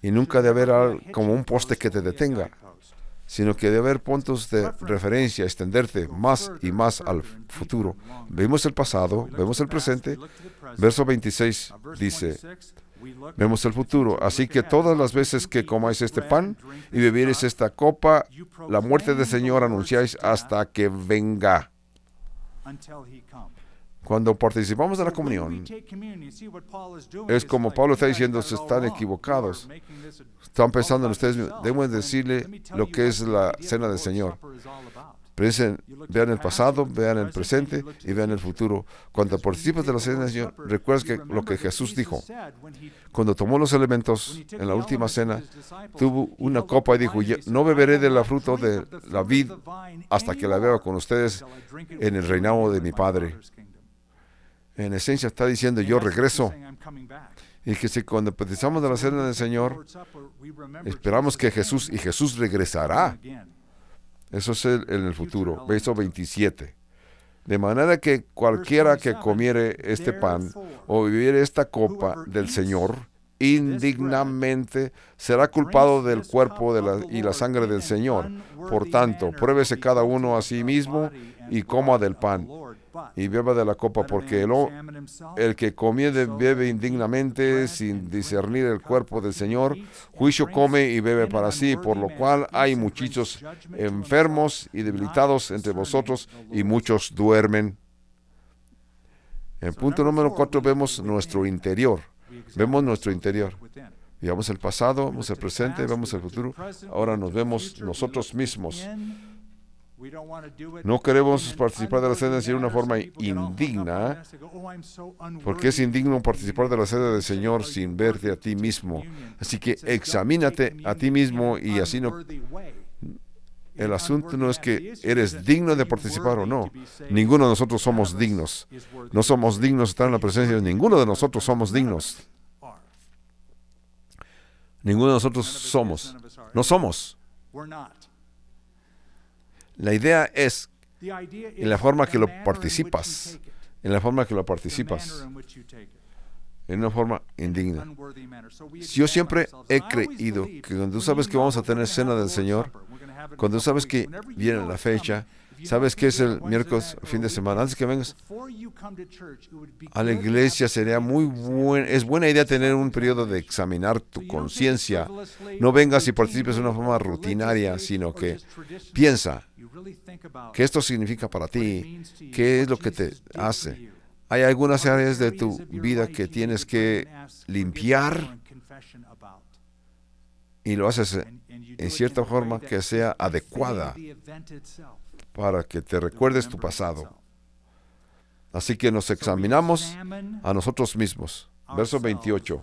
y nunca de haber como un poste que te detenga, sino que debe haber puntos de referencia, extenderte más y más al futuro. Vemos el pasado, vemos el presente. Verso 26 dice: vemos el futuro. Así que todas las veces que comáis este pan y bebiereis esta copa, la muerte del Señor anunciáis hasta que venga. Cuando participamos de la comunión, es como Pablo está diciendo: se están equivocados. Están pensando en ustedes mismos. Debemos decirle lo que es la cena del Señor. Vean el pasado, vean el presente y vean el futuro. Cuando participas de la cena del Señor, recuerdas que lo que Jesús dijo. Cuando tomó los elementos en la última cena, tuvo una copa y dijo: no beberé de la fruta de la vid hasta que la beba con ustedes en el reinado de mi Padre. En esencia está diciendo: yo regreso. Y que si cuando participamos de la cena del Señor, esperamos que Jesús regresará. Eso es en el futuro. Verso 27. De manera que cualquiera que comiere este pan o bebiere esta copa del Señor indignamente será culpado del cuerpo y la sangre del Señor. Por tanto, pruébese cada uno a sí mismo y coma del pan y beba de la copa, porque el que comiere bebe indignamente sin discernir el cuerpo del Señor, juicio come y bebe para sí, por lo cual hay muchos enfermos y debilitados entre vosotros y muchos duermen. En punto número 4 vemos nuestro interior. Vemos nuestro interior. Vemos el pasado, vemos el presente, vemos el futuro. Ahora nos vemos nosotros mismos. No queremos participar de la cena de una forma indigna, porque es indigno participar de la cena del Señor sin verte a ti mismo. Así que examínate a ti mismo y así no. El asunto no es que eres digno de participar o no. Ninguno de nosotros somos dignos. No somos dignos de estar en la presencia de ninguno de nosotros. Somos dignos. Ninguno de nosotros somos. No somos. La idea es en la forma que lo participas. En la forma que lo participas. En una forma indigna. Yo siempre he creído que cuando tú sabes que vamos a tener cena del Señor, cuando tú sabes que viene la fecha, ¿Sabes qué es el miércoles, fin de semana? Antes que vengas a la iglesia, es buena idea tener un periodo de examinar tu conciencia. No vengas y participes de una forma rutinaria, sino que piensa qué esto significa para ti, qué es lo que te hace. Hay algunas áreas de tu vida que tienes que limpiar y lo haces en cierta forma que sea adecuada para que te recuerdes tu pasado. Así que nos examinamos a nosotros mismos. Verso 28.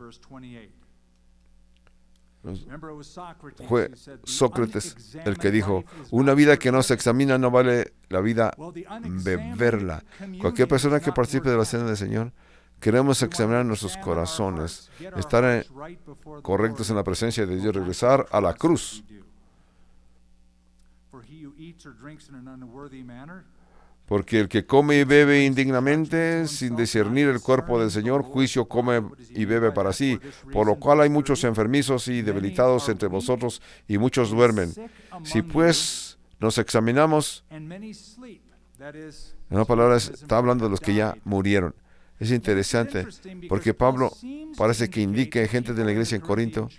Fue Sócrates el que dijo, una vida que no se examina no vale la vida beberla. Cualquier persona que participe de la cena del Señor, queremos examinar nuestros corazones, estar correctos en la presencia de Dios, regresar a la cruz. Porque el que come y bebe indignamente, sin discernir el cuerpo del Señor, juicio come y bebe para sí, por lo cual hay muchos enfermizos y debilitados entre vosotros, y muchos duermen. Si pues nos examinamos, en una palabra está hablando de los que ya murieron. Es interesante, porque Pablo parece que indica gente de la iglesia en Corinto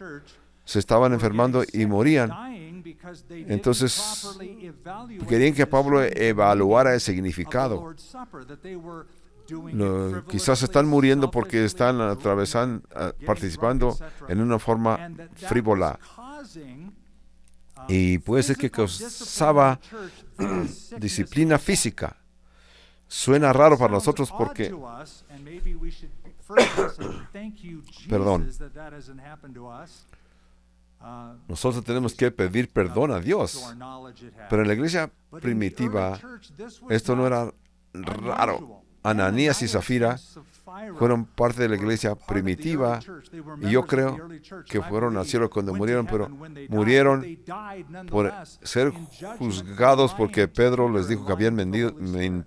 se estaban enfermando y morían. Entonces, querían que Pablo evaluara el significado. Quizás están muriendo porque están participando en una forma frívola. Y puede ser que causaba disciplina física. Suena raro para nosotros porque... Perdón. Nosotros tenemos que pedir perdón a Dios. Pero en la iglesia primitiva, esto no era raro. Ananías y Zafira fueron parte de la iglesia primitiva y yo creo que fueron al cielo cuando murieron, pero murieron por ser juzgados porque Pedro les dijo que habían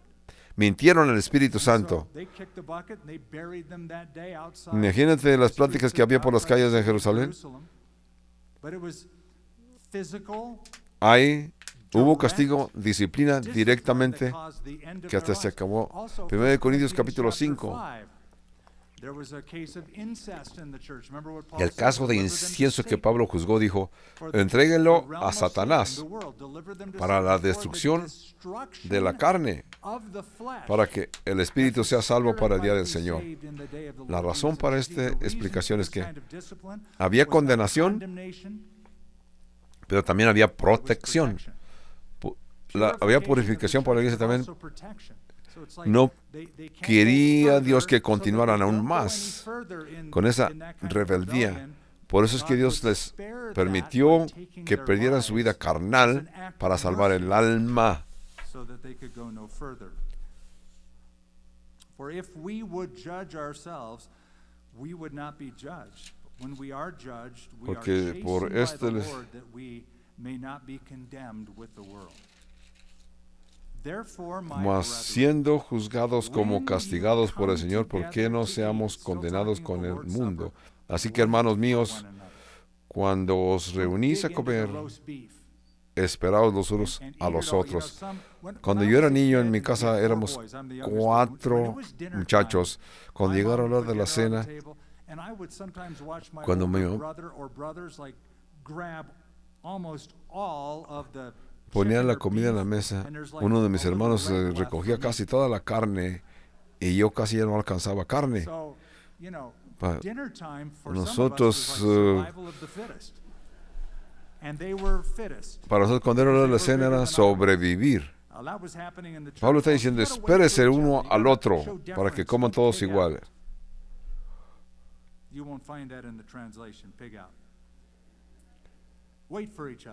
mintieron al Espíritu Santo. Imagínate las pláticas que había por las calles de Jerusalén. Hubo castigo, disciplina directamente, que hasta se acabó. 1 Corintios capítulo 5. El caso de incienso que Pablo juzgó, dijo, entréguenlo a Satanás para la destrucción de la carne, para que el espíritu sea salvo para el día del Señor. La razón para esta explicación es que había condenación, pero también había protección. Había purificación para la iglesia también. No quería Dios que continuaran aún más con esa rebeldía. Por eso es que Dios les permitió que perdieran su vida carnal para salvar el alma. Porque por esto mas siendo juzgados como castigados por el Señor, ¿por qué no seamos condenados con el mundo? Así que, hermanos míos, cuando os reunís a comer, esperaos los unos a los otros. Cuando yo era niño en mi casa éramos 4 muchachos. Cuando llegaron a hablar de la cena, cuando ponían la comida en la mesa, uno de mis hermanos recogía casi toda la carne y yo casi ya no alcanzaba carne. Nosotros, para nosotros cuando era la cena era sobrevivir. Pablo está diciendo, espérese uno al otro para que coman todos iguales.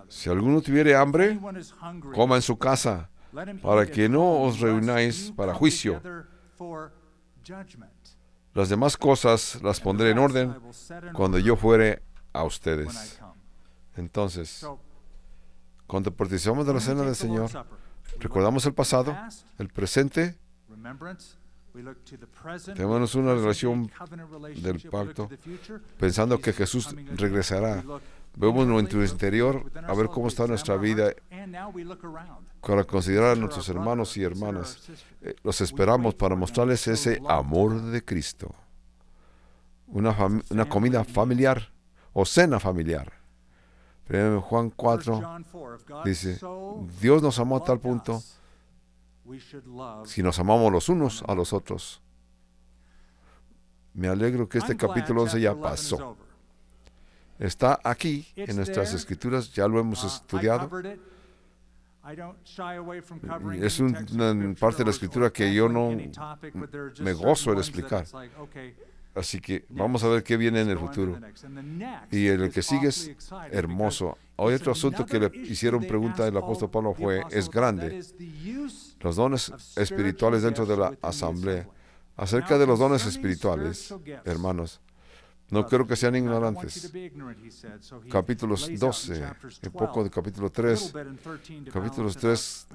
Si alguno tuviere hambre, coma en su casa, para que no os reunáis para juicio. Las demás cosas las pondré en orden cuando yo fuere a ustedes. Entonces, cuando participamos de la cena del Señor, recordamos el pasado, el presente, tenemos una relación del pacto, pensando que Jesús regresará. Vemos nuestro interior, a ver cómo está nuestra vida, para considerar a nuestros hermanos y hermanas. Los esperamos para mostrarles ese amor de Cristo. Una comida familiar o cena familiar. Primero Juan 4 dice, Dios nos amó a tal punto, si nos amamos los unos a los otros. Me alegro que este capítulo 11 ya pasó. Está aquí en nuestras escrituras, ya lo hemos estudiado. Es una parte de la escritura que yo no me gozo en explicar. Así que vamos a ver qué viene en el futuro. Y el que sigue es hermoso. Hay otro asunto que le hicieron pregunta del apóstol Pablo es grande. Los dones espirituales dentro de la asamblea. Acerca de los dones espirituales, hermanos, no quiero que sean ignorantes. Capítulos 12, un poco de capítulo 3, capítulos 3,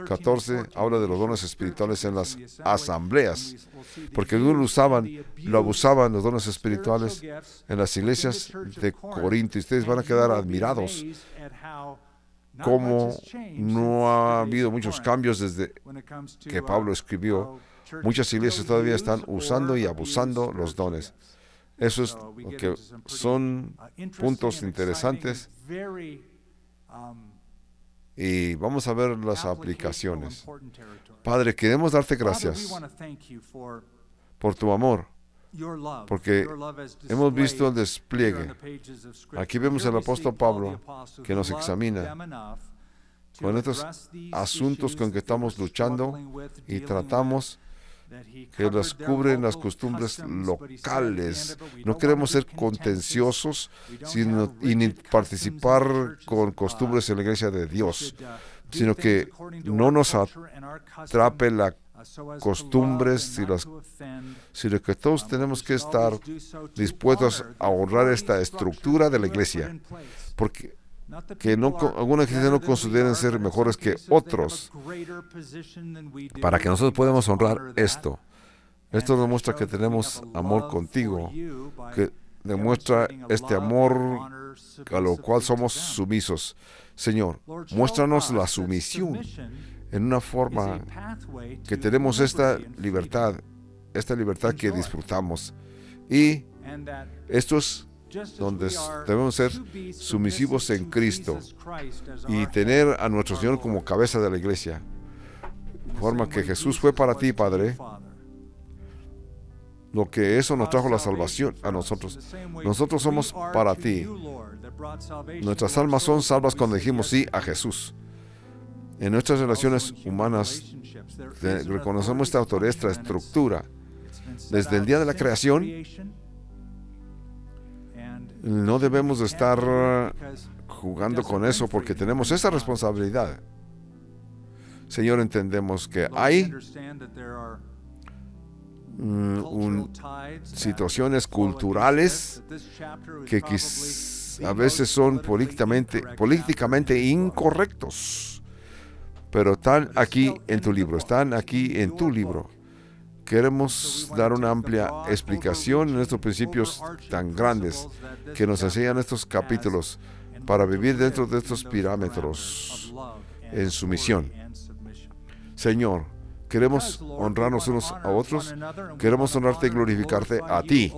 14, habla de los dones espirituales en las asambleas, porque algunos lo abusaban los dones espirituales en las iglesias de Corinto. Y ustedes van a quedar admirados cómo no ha habido muchos cambios desde que Pablo escribió. Muchas iglesias todavía están usando y abusando los dones. Eso es lo que son puntos interesantes y vamos a ver las aplicaciones. Padre, queremos darte gracias por tu amor, porque hemos visto el despliegue. Aquí vemos al apóstol Pablo que nos examina con estos asuntos con que estamos luchando y tratamos que las cubren las costumbres locales. No queremos ser contenciosos y ni participar con costumbres en la iglesia de Dios, sino que no nos atrape las costumbres, sino que todos tenemos que estar dispuestos a honrar esta estructura de la iglesia, porque algunas iglesias no consideren ser mejores que otros, para que nosotros podamos honrar esto. Esto demuestra que tenemos amor contigo, que demuestra este amor a lo cual somos sumisos. Señor, muéstranos la sumisión en una forma que tenemos esta libertad que disfrutamos. Y esto es donde debemos ser sumisivos en Cristo y tener a nuestro Señor como cabeza de la iglesia, de forma que Jesús fue para ti, Padre, lo que eso nos trajo la salvación a nosotros. Nosotros somos para ti. Nuestras almas son salvas cuando dijimos sí a Jesús. En nuestras relaciones humanas reconocemos esta autoridad, esta estructura. Desde el día de la creación, no debemos de estar jugando con eso porque tenemos esa responsabilidad. Señor, entendemos que hay situaciones culturales que a veces son políticamente incorrectos, pero están aquí en tu libro, Queremos dar una amplia explicación en estos principios tan grandes que nos enseñan estos capítulos para vivir dentro de estos parámetros en sumisión. Señor, queremos honrarnos unos a otros, queremos honrarte y glorificarte a ti.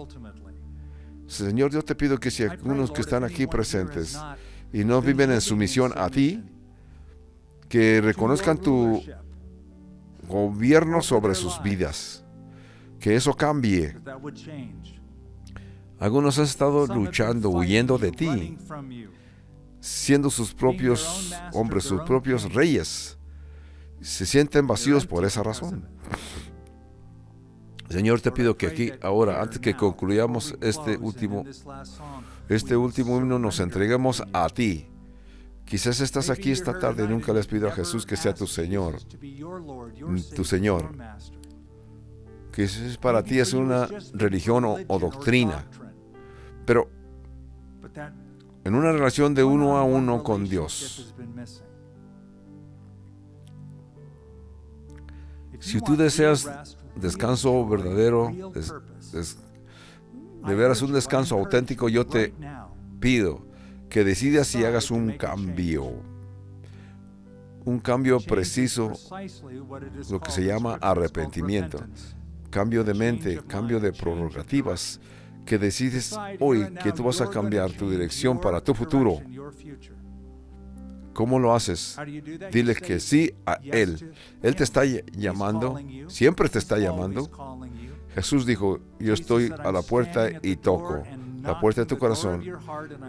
Señor, yo te pido que si algunos que están aquí presentes y no viven en sumisión a ti, que reconozcan tu gobierno sobre sus vidas, que eso cambie. Algunos han estado luchando, huyendo de ti, siendo sus propios hombres, sus propios reyes. Se sienten vacíos por esa razón. Señor, te pido que aquí, ahora, antes que concluyamos este último himno, nos entreguemos a ti. Quizás estás aquí esta tarde y nunca le has pedido a Jesús que sea tu Señor. Quizás para ti es una religión o doctrina. Pero en una relación de uno a uno con Dios, si tú deseas descanso verdadero, de veras un descanso auténtico, yo te pido que decidas y hagas un cambio preciso, lo que se llama arrepentimiento, cambio de mente, cambio de prerrogativas, que decides hoy que tú vas a cambiar tu dirección para tu futuro. ¿Cómo lo haces? Dile que sí a Él. Él te está llamando, siempre te está llamando. Jesús dijo, yo estoy a la puerta y toco, la puerta de tu corazón.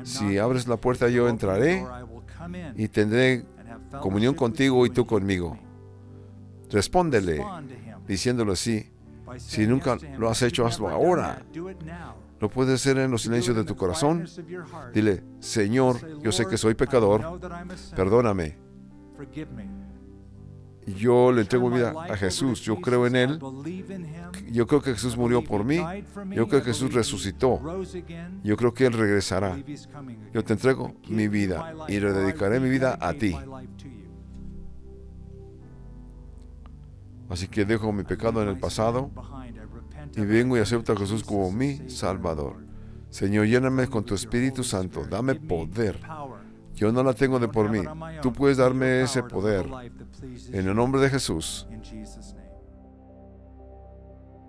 Si abres la puerta, yo entraré y tendré comunión contigo y tú conmigo. Respóndele, diciéndolo así. Si nunca lo has hecho, hazlo ahora. Lo puedes hacer en los silencios de tu corazón. Dile, Señor, yo sé que soy pecador, perdóname. Yo le entrego mi vida a Jesús, yo creo en Él, yo creo que Jesús murió por mí, yo creo que Jesús resucitó, yo creo que Él regresará. Yo te entrego mi vida y le dedicaré mi vida a ti. Así que dejo mi pecado en el pasado y vengo y acepto a Jesús como mi Salvador. Señor, lléname con tu Espíritu Santo, dame poder. Yo no la tengo de por mí. Tú puedes darme ese poder. En el nombre de Jesús.